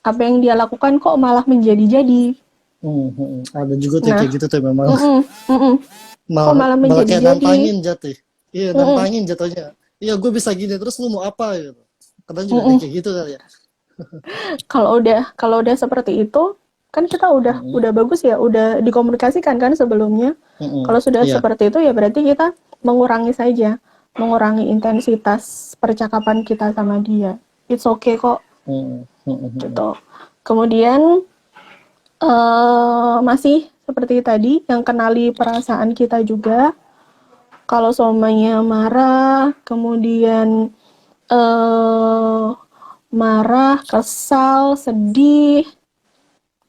apa yang dia lakukan, kok malah menjadi-jadi. Heeh. Ada juga tuh Nah, kayak gitu tuh memang. mm-mm, mm-mm. Kok Malah malah malah kayak menjadi-jadi. nantangin jatuh. Iya, Mm-mm, nantangin jatuhnya. Iya, gue bisa gini terus lu mau apa gitu. Kadang juga ada mm-mm. kayak gitu kali ya. Kalau udah seperti itu, kan kita udah Heeh. udah bagus ya, udah dikomunikasikan kan sebelumnya. Heeh. Kalau sudah Iya. seperti itu ya berarti kita mengurangi saja, mengurangi intensitas percakapan kita sama dia. It's okay kok, Heeh. Heeh. Heeh. gitu. Kemudian masih seperti tadi, yang kenali perasaan kita juga. Kalau semuanya marah, kemudian eh marah, kesal, sedih,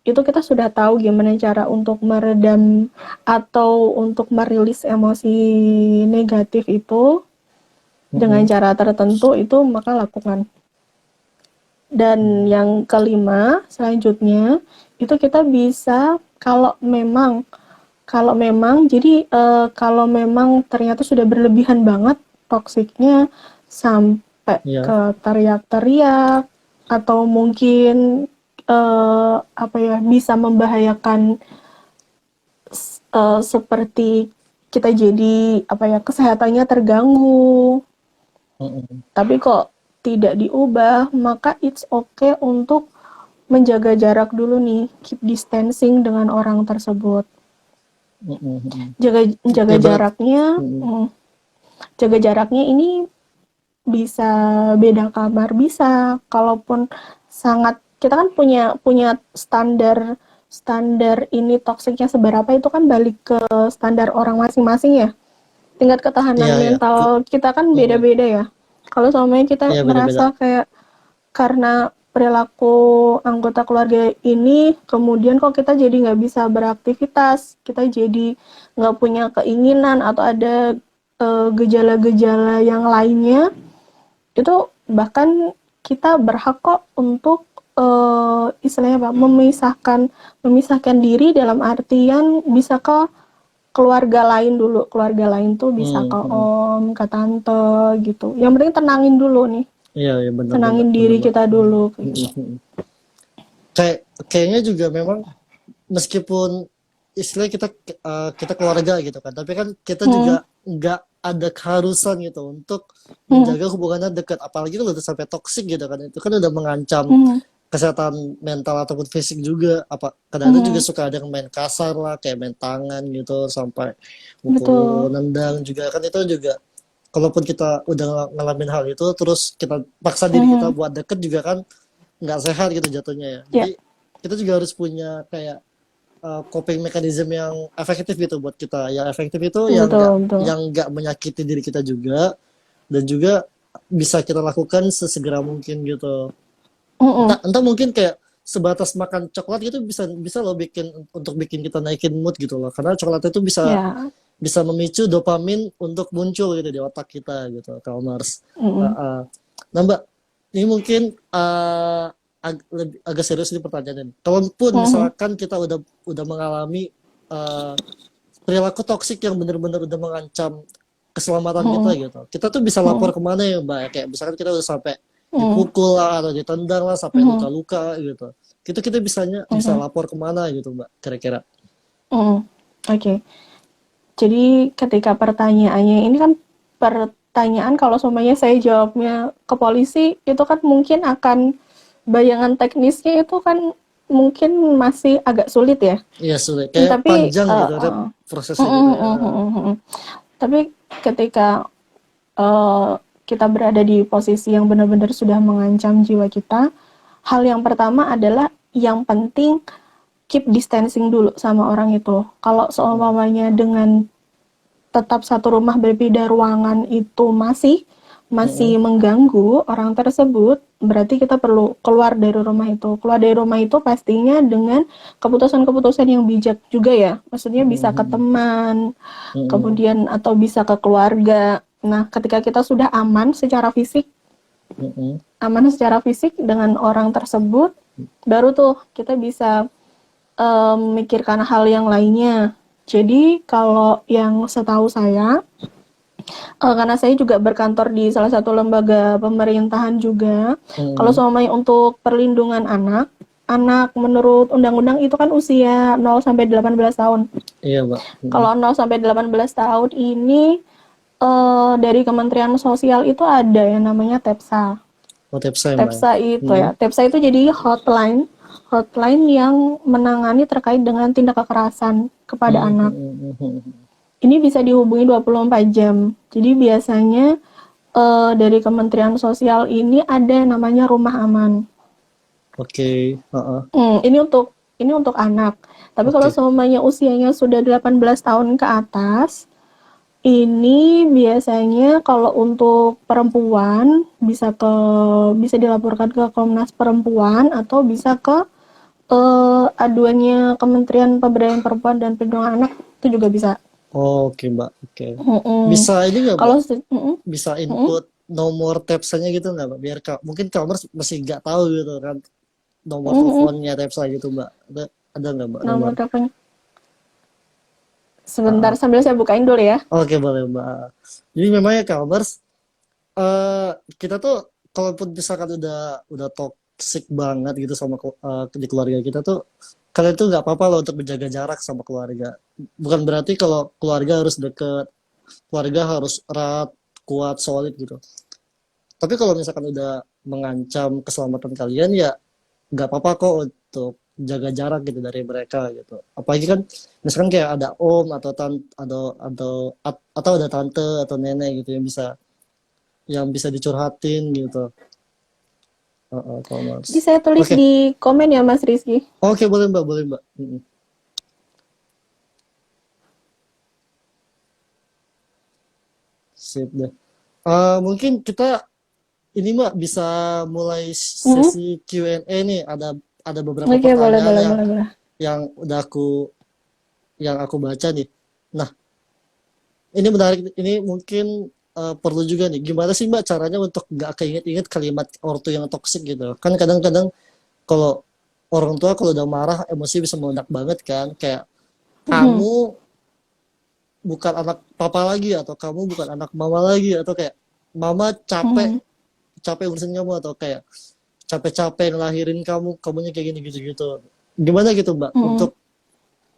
itu kita sudah tahu gimana cara untuk meredam atau untuk merilis emosi negatif itu dengan Heeh. cara tertentu, itu maka lakukan. Dan yang kelima, selanjutnya itu kita bisa kalau memang ternyata sudah berlebihan banget toksiknya sampai Iya. ke teriak-teriak atau mungkin apa ya, bisa membahayakan seperti kita jadi apa ya, kesehatannya terganggu. Mm-mm. Tapi kok tidak diubah, maka it's okay untuk menjaga jarak dulu nih, keep distancing dengan orang tersebut. Mm-mm. Jaga jaga Ya berat. jaraknya, Mm-mm. jaga jaraknya ini bisa beda kamar, bisa. Kalaupun sangat, kita kan punya punya standar standar ini toksiknya seberapa, itu kan balik ke standar orang masing-masing ya. Tingkat ketahanan Iya ya. mental kita kan Mm-mm. beda-beda ya. Kalau selamanya kita Iya beda-beda. ngerasa kayak karena perilaku anggota keluarga ini, kemudian kok kita jadi nggak bisa beraktivitas, kita jadi nggak punya keinginan atau ada gejala-gejala yang lainnya, itu bahkan kita berhak kok untuk istilahnya apa, memisahkan diri dalam artian bisa ke keluarga lain dulu. Keluarga lain tuh bisa ke Mm-mm. om, ke tante gitu. Yang penting tenangin dulu nih, Iya ya benar tuh Mbak, tenangin benar diri Mbak. kita dulu kayak gitu. Mm-mm. Kayaknya juga memang meskipun istilahnya kita keluarga gitu kan, tapi kan kita Hmm, juga nggak ada keharusan gitu untuk hmm, menjaga hubungannya dekat, apalagi kalau udah sampai toksik gitu kan, itu kan udah mengancam hmm, kesehatan mental ataupun fisik juga. Apa kadang-kadang juga hmm, suka ada yang main kasar lah, kayak main tangan gitu sampai betul. mukul, nendang juga kan, itu juga kalaupun kita udah ngalamin hal itu terus kita paksa diri kita Hmm, buat deket juga kan nggak sehat gitu jatuhnya ya. ya, Jadi kita juga harus punya kayak coping mechanism yang efektif gitu buat kita. Yang efektif itu betul, betul. yang nggak menyakiti diri kita juga, dan juga bisa kita lakukan sesegera mungkin gitu. Hmm, Entah mungkin kayak sebatas makan coklat gitu bisa bisa loh bikin kita naikin mood gitu loh. Karena coklat itu bisa ya, bisa memicu dopamin untuk muncul gitu di otak kita gitu, kalau Mars. hmm, Nah Mbak, ini mungkin agak serius nih pertanyaannya. Kalaupun hmm, misalkan kita udah mengalami uh, perilaku toksik yang benar-benar udah mengancam keselamatan kita hmm, gitu, kita tuh bisa hmm, lapor kemana ya Mbak? Kayak misalkan kita udah sampai hmm, dipukul lah atau ditendang lah sampai hmm, luka-luka gitu. Kita bisa hmm, lapor kemana gitu Mbak? Kira-kira? hmm. Oke. Jadi ketika pertanyaannya ini kan pertanyaan, kalau semuanya saya jawabnya ke polisi, itu kan mungkin akan bayangan teknisnya itu kan mungkin masih agak sulit ya. Iya sulit, kayak Tapi panjang gitu kan prosesnya gitu mm, ya. mm, mm, mm, mm. Tapi ketika eh, kita berada di posisi yang benar-benar sudah mengancam jiwa kita, hal yang pertama adalah yang penting keep distancing dulu sama orang itu. Kalau Mm, seumpamanya dengan tetap satu rumah berbeda ruangan itu masih mm, masih mengganggu orang tersebut, berarti kita perlu keluar dari rumah itu. Keluar dari rumah itu pastinya dengan keputusan-keputusan yang bijak juga ya. Maksudnya bisa ke mm, teman, mm, kemudian atau bisa ke keluarga. Nah, ketika kita sudah mm, aman secara fisik dengan orang tersebut, baru tuh kita bisa memikirkan hal yang lainnya. Jadi kalau yang setahu saya, karena saya juga berkantor di salah satu lembaga pemerintahan juga, kalau mm. semuanya untuk perlindungan anak, anak menurut undang-undang itu kan usia 0 sampai 18 tahun. Iya Mbak. Kalau 0 sampai 18 tahun ini dari Kementerian Sosial itu ada yang namanya TEPSA. Oh tips saya Mbak. TEPSA itu Mm, ya. TEPSA itu jadi hotline yang menangani terkait dengan tindak kekerasan kepada mm, anak. mm, mm. Ini bisa dihubungi 24 jam. Jadi biasanya dari Kementerian Sosial ini ada yang namanya Rumah Aman. Oke, heeh. Ini untuk anak. Tapi kalau Oke. semuanya usianya sudah 18 tahun ke atas, ini biasanya kalau untuk perempuan bisa dilaporkan ke Komnas Perempuan atau bisa ke aduannya Kementerian Pemberdayaan Perempuan dan Perlindungan Anak, itu juga bisa. Oh, oke Mbak. Oke. Mm-mm. Bisa ini nggak Mbak? Kalau mm-mm, Bisa mm-mm, input nomor tapsanya gitu nggak Mbak? Biar mungkin Kamers masih nggak tahu gitu kan nomor mm-mm, teleponnya tapsa gitu Mbak. Ada nggak Mbak nomor? nomor telepon. Sebentar Ah, sambil saya bukain dulu ya. oke boleh Mbak. Jadi memangnya Kamers, eh kita tuh kalaupun misalkan udah toxic banget gitu sama di keluarga kita tuh, kalian tuh nggak apa-apa loh untuk menjaga jarak sama keluarga. Bukan berarti kalau keluarga harus deket, keluarga harus erat, kuat, solid gitu. Tapi kalau misalkan udah mengancam keselamatan kalian ya nggak apa-apa kok untuk jaga jarak gitu dari mereka gitu. Apalagi kan misalkan kayak ada om atau tante atau ada tante atau nenek gitu yang bisa dicurhatin gitu. Jadi Commerce. saya tulis Oke, di komen ya Mas Rizky. oke boleh Mbak, boleh Mbak. Sip deh. Mungkin kita ini Mbak bisa mulai Hmm? sesi Q&A nih. Ada beberapa Oke, boleh, pertanyaan boleh, yang boleh, boleh. yang udah aku baca nih. Nah, ini menarik. Ini mungkin perlu juga nih. Gimana sih Mbak caranya untuk nggak keinget-inget kalimat ortu yang toksik gitu? Kan kadang-kadang kalau orang tua kalau udah marah emosi bisa meledak banget kan. Kayak Mhm, kamu bukan anak papa lagi atau kamu bukan anak mama lagi atau kayak mama capek mhm, capek urusin kamu atau kayak capek-capek ngelahirin kamu kamunya kayak gini gitu-gitu gimana gitu Mbak mhm, untuk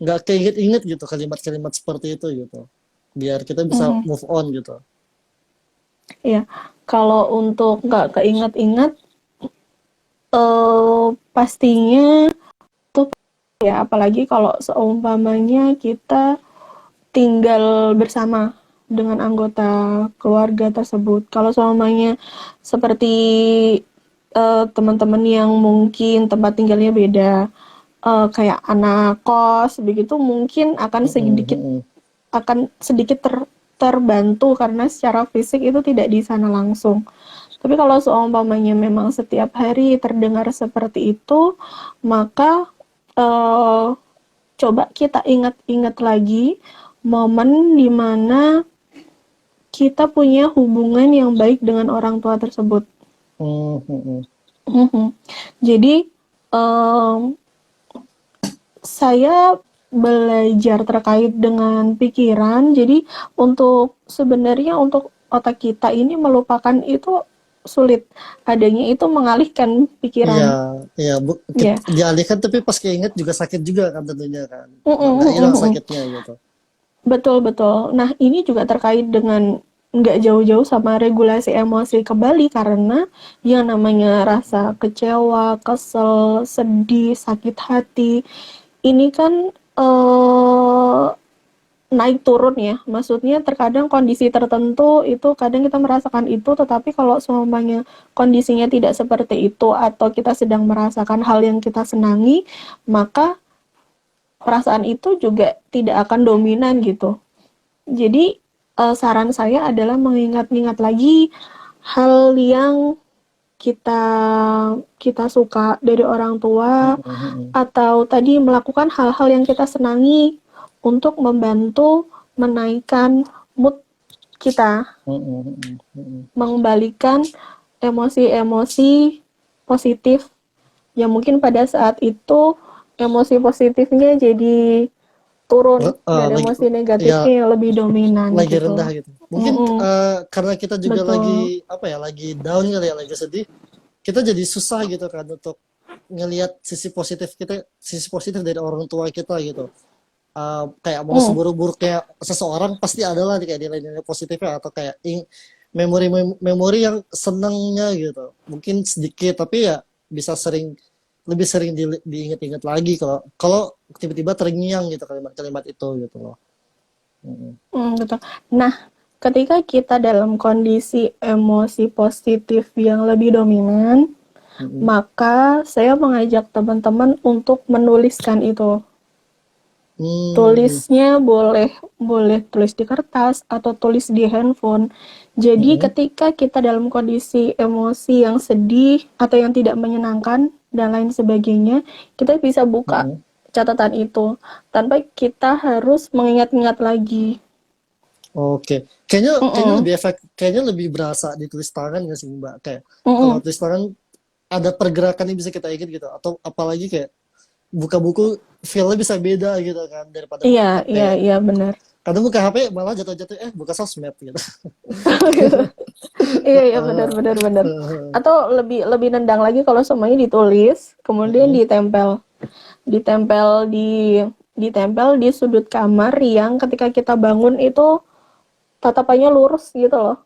nggak keinget-inget gitu kalimat-kalimat seperti itu gitu biar kita bisa mhm. move on gitu. Iya, kalau untuk nggak keinget-inget, pastinya tuh ya, apalagi kalau seumpamanya kita tinggal bersama dengan anggota keluarga tersebut. Kalau seumpamanya seperti teman-teman yang mungkin tempat tinggalnya beda, kayak anak kos begitu, mungkin Mm-mm. akan sedikit terbantu karena secara fisik itu tidak di sana langsung. Tapi kalau seumpamanya memang setiap hari terdengar seperti itu, maka eh, coba kita ingat-ingat lagi momen di mana kita punya hubungan yang baik dengan orang tua tersebut. Mm-mm. Mhm. Jadi em, saya belajar terkait dengan pikiran. Jadi sebenarnya untuk otak kita ini melupakan itu sulit. Adanya itu mengalihkan Iya, pikiran. iya, Ya. dialihkan tapi pas keinget juga sakit juga kan tentunya kan. Mm, mm, Nggak mm, hilang mm, mm. sakitnya gitu. Betul, betul. Nah, ini juga terkait dengan nggak jauh-jauh sama regulasi emosi kembali karena yang namanya rasa kecewa, kesel, sedih, sakit hati, ini kan eh, naik turun ya. Maksudnya terkadang kondisi tertentu itu kadang kita merasakan itu, tetapi kalau semuanya kondisinya tidak seperti itu atau kita sedang merasakan hal yang kita senangi, maka perasaan itu juga tidak akan dominan gitu. Jadi saran saya adalah mengingat-ingat lagi hal yang kita kita suka dari orang tua Mm-mm. atau tadi melakukan hal-hal yang kita senangi untuk membantu menaikkan mood kita, Mm-mm. Mm-mm. mengembalikan emosi-emosi positif yang mungkin pada saat itu emosi positifnya jadi turun dan Lagi emosi ya negatifnya yang lebih dominan lagi rendah gitu. gitu. Mungkin Mm-mm, karena kita juga betul. lagi apa ya, lagi down kali ya, lagi sedih, kita jadi susah gitu kan untuk ngelihat sisi positif dari orang tua kita gitu. Kayak mau Mm, seburuk-buruknya seseorang pasti ada lah kayak nilai-nilai positifnya atau kayak memori yang senangnya gitu. Mungkin sedikit tapi ya bisa lebih sering diingat-ingat lagi kalau kalau tiba-tiba terngiang gitu kalimat-kalimat itu gitu loh. Mm-mm. betul. Nah, ketika kita dalam kondisi emosi positif yang lebih dominan, Mm-mm. maka saya mengajak teman-teman untuk menuliskan itu. Hmm. Tulisnya boleh boleh tulis di kertas atau tulis di handphone. Jadi Mm-mm. ketika kita dalam kondisi emosi yang sedih atau yang tidak menyenangkan dan lain sebagainya, kita bisa buka Mm-mm. catatan itu tanpa kita harus mengingat-ingat lagi. Oke, kayaknya kayaknya Mm-mm. kayaknya lebih berasa ditulis tangan nggak sih Mbak? Kayak kalau Mm-mm. tulis tangan ada pergerakan yang bisa kita ingat gitu, atau apalagi kayak buka buku feel-nya bisa beda gitu kan daripada Iya, buka HP. iya, iya benar. Kadang buka HP malah jatuh-jatuh buka sosmed gitu. Iya, iya benar, benar, benar. Atau lebih lebih nendang lagi kalau semuanya ditulis, kemudian Mm-mm. ditempel. ditempel di sudut kamar yang ketika kita bangun itu tatapannya lurus gitu loh.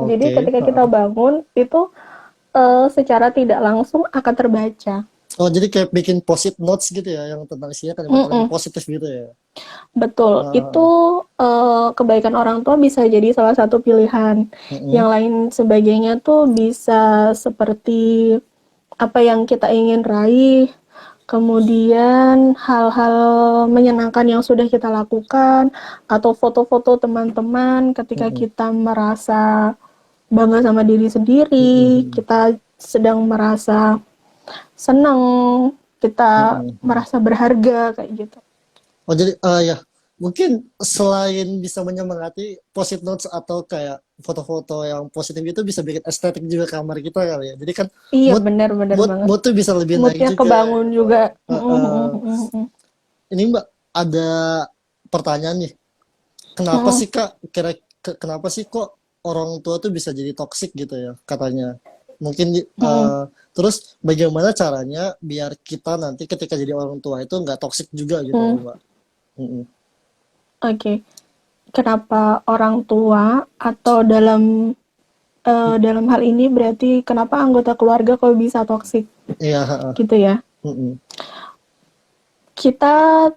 Jadi Oke. ketika kita bangun itu secara tidak langsung akan terbaca. Oh, jadi kayak bikin post-it notes gitu ya, yang tentang isinya kalimat-kalimat Mm-mm. positif gitu ya. Betul, itu Ah, kebaikan orang tua bisa jadi salah satu pilihan. Yang mm-mm, lain sebagainya tuh bisa seperti apa yang kita ingin raih, kemudian hal-hal menyenangkan yang sudah kita lakukan, atau foto-foto teman-teman ketika mm-mm, kita merasa bangga sama diri sendiri, mm-mm, kita sedang merasa senang, kita mm-mm, mm-mm. merasa berharga kayak gitu. Oh, jadi ya, mungkin selain bisa menyemangati post-it notes atau kayak foto-foto yang positif itu bisa bikin estetik juga kamar kita kali ya. Jadi kan Iya, mood benar-benar mood banget. mood tuh bisa lebih naik Moodnya juga kebangun gitu. juga. Eh, ini Mbak, ada pertanyaan nih. Kenapa sih Kak? Kenapa sih kok orang tua tuh bisa jadi toksik gitu ya katanya? Mungkin terus bagaimana caranya biar kita nanti ketika jadi orang tua itu nggak toksik juga gitu loh Mbak? Mm-mm. Oke, kenapa orang tua atau dalam hal ini berarti kenapa anggota keluarga kok bisa toksik Iya, heeh. gitu ya? Mm-mm. Kita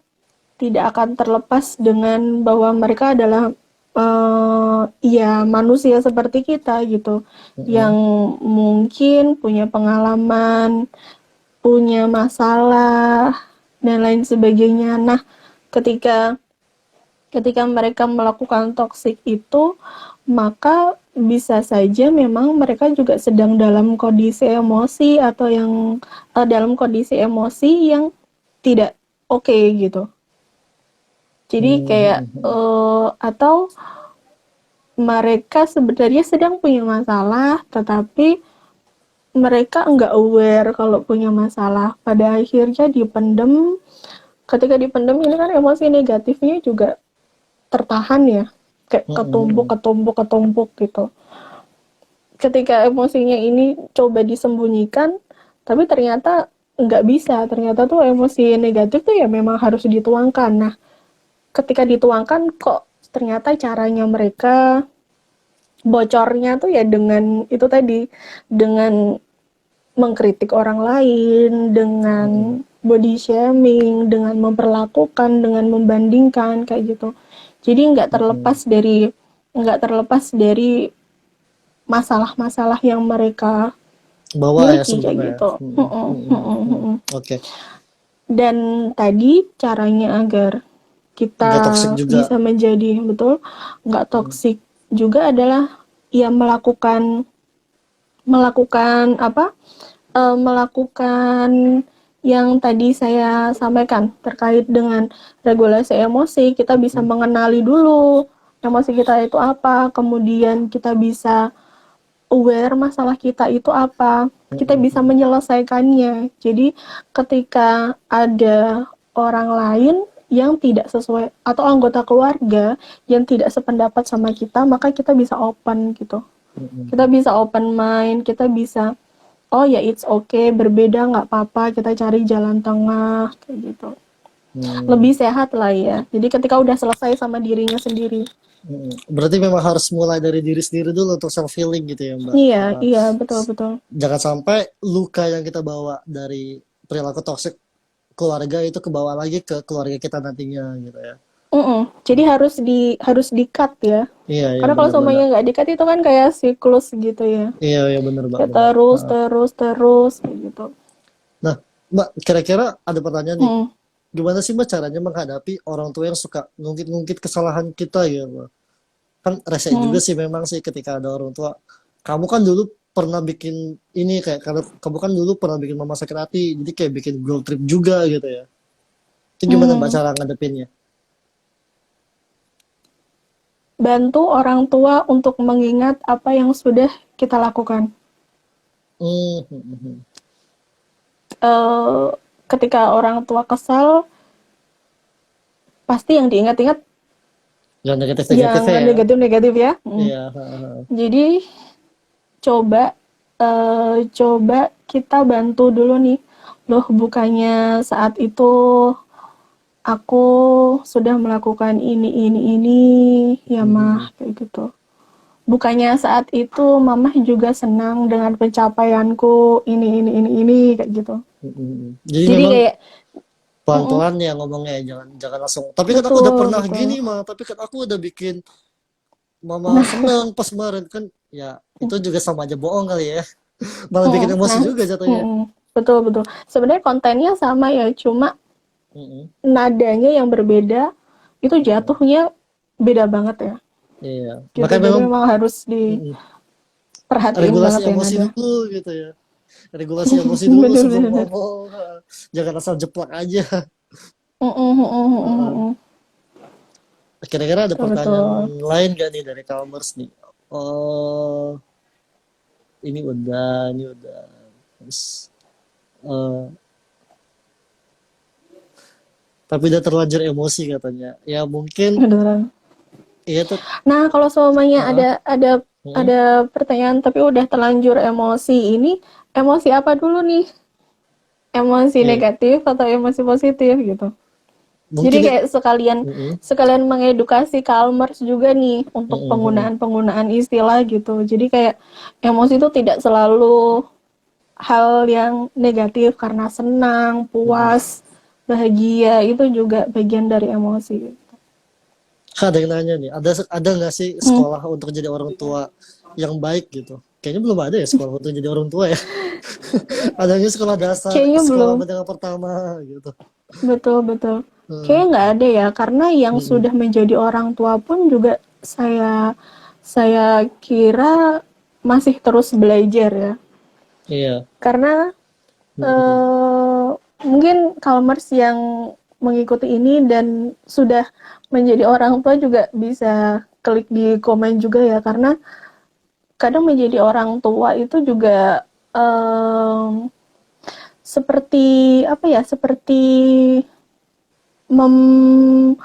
tidak akan terlepas dengan bahwa mereka adalah ya manusia seperti kita gitu, yang Mm-mm. mungkin punya pengalaman, punya masalah dan lain sebagainya. Nah, ketika ketika mereka melakukan toksik itu, maka bisa saja memang mereka juga sedang dalam kondisi emosi atau dalam kondisi emosi yang tidak oke gitu. Jadi kayak Mm-mm. atau mereka sebenarnya sedang punya masalah, tetapi mereka nggak aware kalau punya masalah. Pada akhirnya dipendem. Ketika dipendem ini kan emosi negatifnya juga tertahan ya, kayak ketumpuk Mm-mm. ketumpuk ketumpuk gitu. Ketika emosinya ini coba disembunyikan, tapi ternyata nggak bisa. Ternyata tuh emosi negatif tuh ya memang harus dituangkan. Nah, ketika dituangkan kok ternyata caranya mereka bocornya tuh ya dengan itu tadi, dengan mengkritik orang lain, dengan Mm-mm. body shaming, dengan memperlakukan, dengan membandingkan kayak gitu. Jadi Mm-mm. nggak terlepas dari masalah-masalah yang mereka Bawa ya miliki kayak sebenarnya. gitu. Mm-mm. Mm-mm. Mm-mm. Oke, Dan tadi caranya agar kita nggak toksik juga. bisa menjadi betul nggak Mm. toksik juga adalah ya melakukan melakukan apa melakukan yang tadi saya sampaikan terkait dengan regulasi emosi. Kita bisa Mm. mengenali dulu emosi kita itu apa, kemudian kita bisa aware masalah kita itu apa, kita Mm-mm. bisa Mm-mm. menyelesaikannya. Jadi ketika ada orang lain yang tidak sesuai atau anggota keluarga yang tidak sependapat sama kita, maka kita bisa open gitu. Kita Mm-mm. bisa open mind, kita bisa oh ya it's okay, berbeda nggak apa-apa, kita cari jalan tengah kayak gitu. Mm. Lebih sehat lah ya. Jadi ketika udah selesai sama dirinya sendiri. Mm. Berarti memang harus mulai dari diri sendiri dulu untuk self healing gitu ya Mbak. Iya, iya, betul betul. Jangan sampai luka yang kita bawa dari perilaku toksik keluarga itu kebawa lagi ke keluarga kita nantinya gitu ya. Jadi harus di cut ya. Iya, iya, Karena kalau benar-benar. semuanya nggak di cut itu kan kayak siklus gitu ya. Iya, iya, benar Mbak, Kayak benar. terus Heeh. terus terus kayak gitu. Nah, Mbak, kira-kira ada pertanyaan nih. Mm, Gimana sih Mbak caranya menghadapi orang tua yang suka ngungkit-ngungkit kesalahan kita gitu Mbak? Kan rese juga mm, sih memang sih ketika ada orang tua. Kamu kan dulu pernah bikin ini kayak karena kamu kan dulu pernah bikin mama sakit hati, jadi kayak bikin guilt trip juga gitu ya. Itu gimana Mbak mm. cara ngadepinnya? Bantu orang tua untuk mengingat apa yang sudah kita lakukan. Hmm, hmm, hmm. Eh, Ketika orang tua kesal, pasti yang diingat-ingat Yang negatif-negatif yang ya. negatif-negatif ya. Iya, heeh. Jadi coba coba kita bantu dulu nih loh bukannya saat itu aku sudah melakukan ini ya mah, kayak gitu. Bukannya saat itu mamah juga senang dengan pencapaianku ini kayak gitu. Jadi Jadi memang kayak mm-mm, pelan-pelan ya ngomongnya, jangan jangan langsung. Tapi kan aku udah betul pernah betul. gini mah, tapi kan aku udah bikin mama Nah, seneng pas kemarin kan, ya itu juga sama aja bohong kali ya. Malah bikin emosi nah, juga jatuhnya. betul betul. Sebenarnya kontennya sama ya, cuma Mm-mm. nadanya yang berbeda, itu Mm-mm. jatuhnya beda banget ya. Iya, Gitu. makanya Jadi memang memang harus mm-mm, diperhatiin regulasi banget ya emosi nada. dulu gitu ya. Regulasi emosi dulu Bener sebelum bener. ngomong. Jangan asal jeplak aja. Heeh. Betul Kira-kira ada pertanyaan betul. lain gak nih dari Kalmers nih? Oh, ini udah. Terus, eh, tapi udah terlanjur emosi katanya. Ya mungkin, Beneran. iya tuh. Nah, kalau semuanya Ah, mm, ada pertanyaan tapi udah terlanjur emosi ini, emosi apa dulu nih? Emosi iya. negatif atau emosi positif gitu. Jadi Mungkin, kayak sekalian mm, sekalian mengedukasi Kalmers juga nih untuk mm. penggunaan istilah gitu. Jadi kayak emosi itu tidak selalu hal yang negatif, karena senang, Mm. puas, bahagia itu juga bagian dari emosi. Ada yang nanya nih, ada nggak sih Hmm. sekolah untuk jadi orang tua yang baik gitu? Kayaknya belum ada ya sekolah untuk jadi orang tua ya. Adanya sekolah dasar, Kayaknya sekolah belum. menengah pertama gitu. Betul betul. Hmm, Kayaknya nggak ada ya, karena yang mm-mm. sudah menjadi orang tua pun juga saya kira masih terus belajar ya. Iya. Karena Mm-mm. mungkin Kalmers yang mengikuti ini dan sudah menjadi orang tua juga bisa klik di komen juga ya, karena kadang menjadi orang tua itu juga em, seperti apa ya, seperti mem,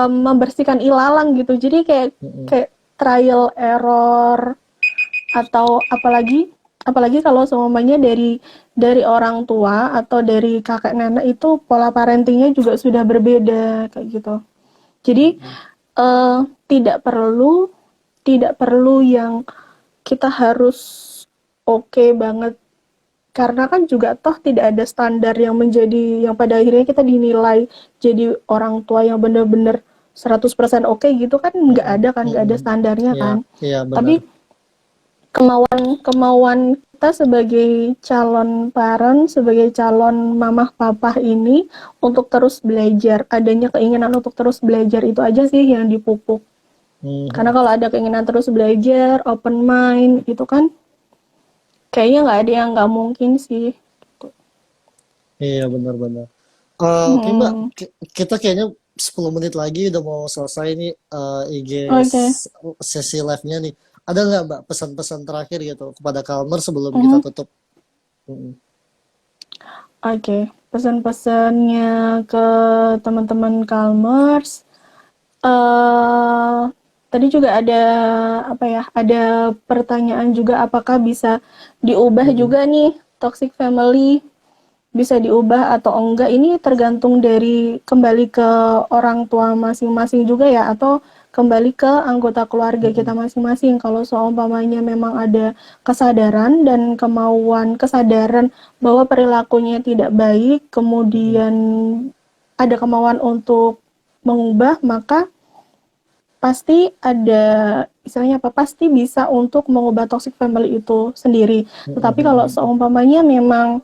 membersihkan ilalang gitu. Jadi kayak Mm-mm. kayak trial error, atau apalagi apalagi kalau semuanya dari orang tua atau dari kakek nenek itu pola parentingnya juga sudah berbeda kayak gitu. Jadi Mm-mm. eh, tidak perlu tidak perlu yang kita harus oke banget, karena kan juga toh tidak ada standar yang menjadi yang pada akhirnya kita dinilai jadi orang tua yang benar-benar 100% oke gitu kan, nggak Mm-mm. ada kan, nggak ada Mm-mm. standarnya Iya, kan. iya Tapi benar. kemauan kita sebagai calon parent, sebagai calon mamah papa ini untuk terus belajar, adanya keinginan untuk terus belajar itu aja sih yang dipupuk. Karena Mhm. kalau ada keinginan terus belajar, open mind, itu kan kayaknya nggak ada yang nggak mungkin sih. Iya benar-benar. Oke Mbak, Hmm, kita kayaknya 10 menit lagi udah mau selesai nih IG oke. Okay. sesi live-nya nih. Ada nggak Mbak pesan-pesan terakhir gitu kepada Kalmer sebelum kita Mhm. tutup? Mm-mm. Oke, pesan-pesannya ke teman-teman Calmers, tadi juga ada apa ya? Ada pertanyaan juga, apakah bisa diubah Mm-mm. juga nih toxic family, bisa diubah atau enggak? Ini tergantung dari kembali ke orang tua masing-masing juga ya, atau kembali ke anggota keluarga kita Mm-mm. masing-masing. Kalau seumpamanya memang ada kesadaran dan kesadaran bahwa perilakunya tidak baik, Mm-mm. kemudian ada kemauan untuk mengubah, maka pasti ada, istilahnya apa, pasti bisa untuk mengubah toxic family itu sendiri. Tetapi kalau Mm-mm. seumpamanya memang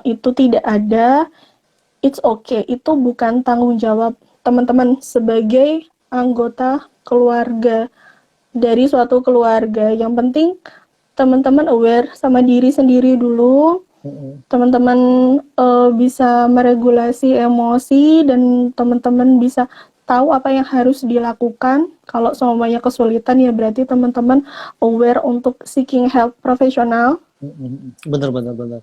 itu tidak ada, it's okay. Itu bukan tanggung jawab teman-teman sebagai anggota keluarga dari suatu keluarga. Yang penting teman-teman aware sama diri sendiri dulu. Mm-mm. Teman-teman bisa meregulasi emosi, dan teman-teman bisa tahu apa yang harus dilakukan. Kalau semuanya kesulitan ya berarti teman-teman aware untuk seeking help profesional. Mm-mm. Benar-benar benar.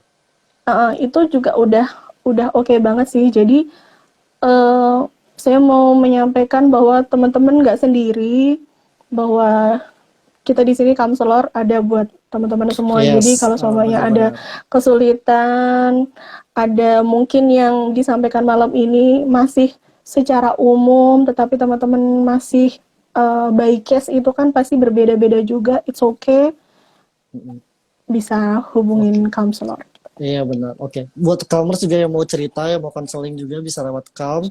Itu juga udah oke banget sih. Jadi eh, saya mau menyampaikan bahwa teman-teman nggak sendiri, bahwa kita di sini counselor ada buat teman-teman semua. Jadi Yes, kalau semuanya ada benar-benar. kesulitan, ada mungkin yang disampaikan malam ini masih secara umum, tetapi teman-teman masih by case itu kan pasti berbeda-beda juga. It's okay, Mm-mm. bisa Oke. hubungin counselor. Iya benar. Oke. Buat Calmers juga yang mau cerita, yang mau konseling juga bisa lewat Calm,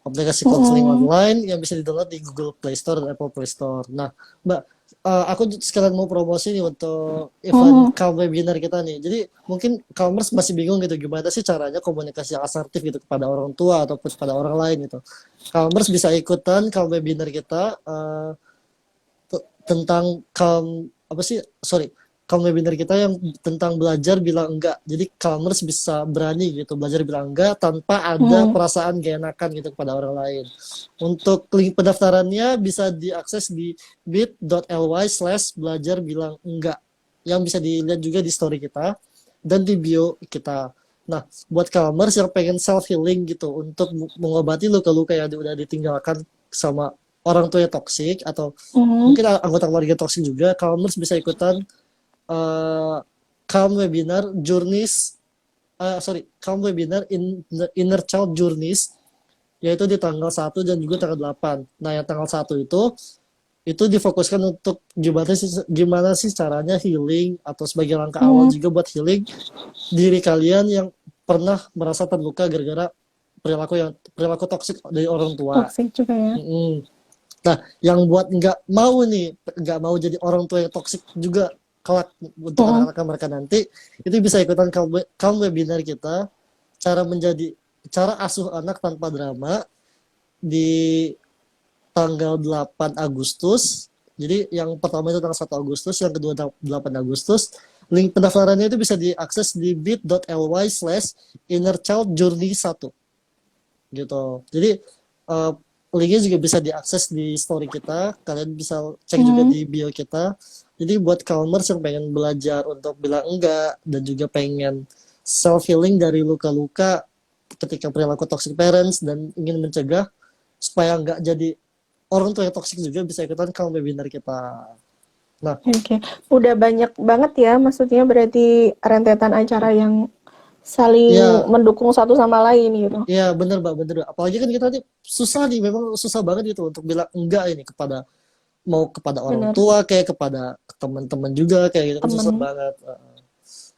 aplikasi konseling Mm-mm. online yang bisa di-download di Google Play Store dan Apple Play Store. Nah, Mbak, aku sekalian mau promosi nih untuk event Mm-mm. Calm webinar kita nih. Jadi mungkin Calmers masih bingung gitu gimana sih caranya komunikasi yang asertif gitu kepada orang tua ataupun kepada orang lain gitu. Calmers bisa ikutan Calm webinar kita tentang apa sih, sorry, calm webinar kita yang tentang belajar bilang enggak. Jadi calmers bisa berani gitu belajar bilang enggak tanpa ada Mm. perasaan gak enakan gitu kepada orang lain. Untuk link pendaftarannya bisa diakses di bit.ly/belajar bilang enggak, yang bisa dilihat juga di story kita dan di bio kita. Nah, buat calmers yang pengen self healing gitu untuk mengobati luka-luka yang udah ditinggalkan sama orang tua yang toksik atau Mm. mungkin anggota keluarga toksik juga, Calmers bisa ikutan uh, Calm Webinar Journeys, Calm Webinar Inner Child Journeys, yaitu di tanggal 1 dan juga tanggal 8. Nah, yang tanggal 1 itu difokuskan untuk gimana sih caranya healing atau sebagai langkah awal Mm. juga buat healing diri kalian yang pernah merasa terluka gara-gara perilaku toksik dari orang tua. Toxic juga ya. Mm-mm. Nah, yang buat nggak mau jadi orang tua yang toksik juga kelak untuk Mm. anak-anak mereka nanti, itu bisa ikutan calm webinar kita, cara asuh anak tanpa drama di tanggal 8 Agustus. Jadi yang pertama itu tanggal 1 Agustus, yang kedua tanggal 8 Agustus. Link pendaftarannya itu bisa diakses di bit.ly/innerchildjourney1 gitu. Jadi uh, linknya juga bisa diakses di story kita. Kalian bisa cek juga Mm. di bio kita. Jadi buat calmers yang pengen belajar untuk bilang enggak dan juga pengen self healing dari luka-luka ketika perilaku toxic parents dan ingin mencegah supaya enggak jadi orang tua yang toxic juga, bisa ikutan calm webinar kita. Nah, Oke, udah banyak banget ya, maksudnya berarti rentetan acara yang saling ya, mendukung satu sama lain gitu. ya bener Mbak, bener Mbak. Apalagi kan kita nih susah nih, memang susah banget gitu untuk bilang enggak ini kepada orang Bener, tua, kayak kepada teman-teman juga, kayak gitu kan susah temen. banget.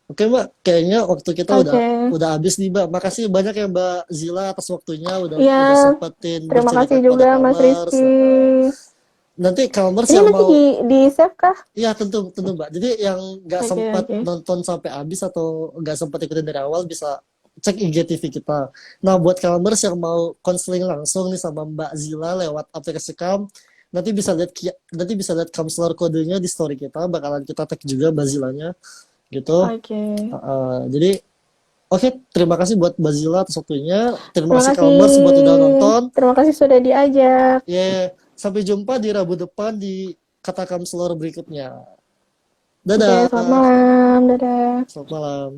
Oke Mbak, kayaknya waktu kita udah Oke, habis nih Mbak. Makasih banyak ya Mbak Zila atas waktunya, iya, udah sempetin terima bercerita kasih kepada juga Mas Calmers. Rizky. Nanti Calmers Ini yang nanti mau, di save kah? iya tentu tentu Mbak. Jadi yang nggak Oke, sempat oke. nonton sampai habis atau nggak sempat ikutin dari awal bisa cek IGTV kita. Nah, buat Calmers yang mau konseling langsung nih sama Mbak Zila lewat aplikasi Calm, nanti bisa lihat counselor kodenya di story kita, bakalan kita tag juga Mbak Zilanya gitu. Oke. Jadi oke, terima kasih buat Mbak Zila atas waktunya. Terima Terima kasih kasih. Calmers buat udah nonton. Terima kasih sudah diajak. Sampai jumpa di Rabu depan di Kata Counselor berikutnya. Oke, selamat Dadah. malam. Dadah. Selamat malam.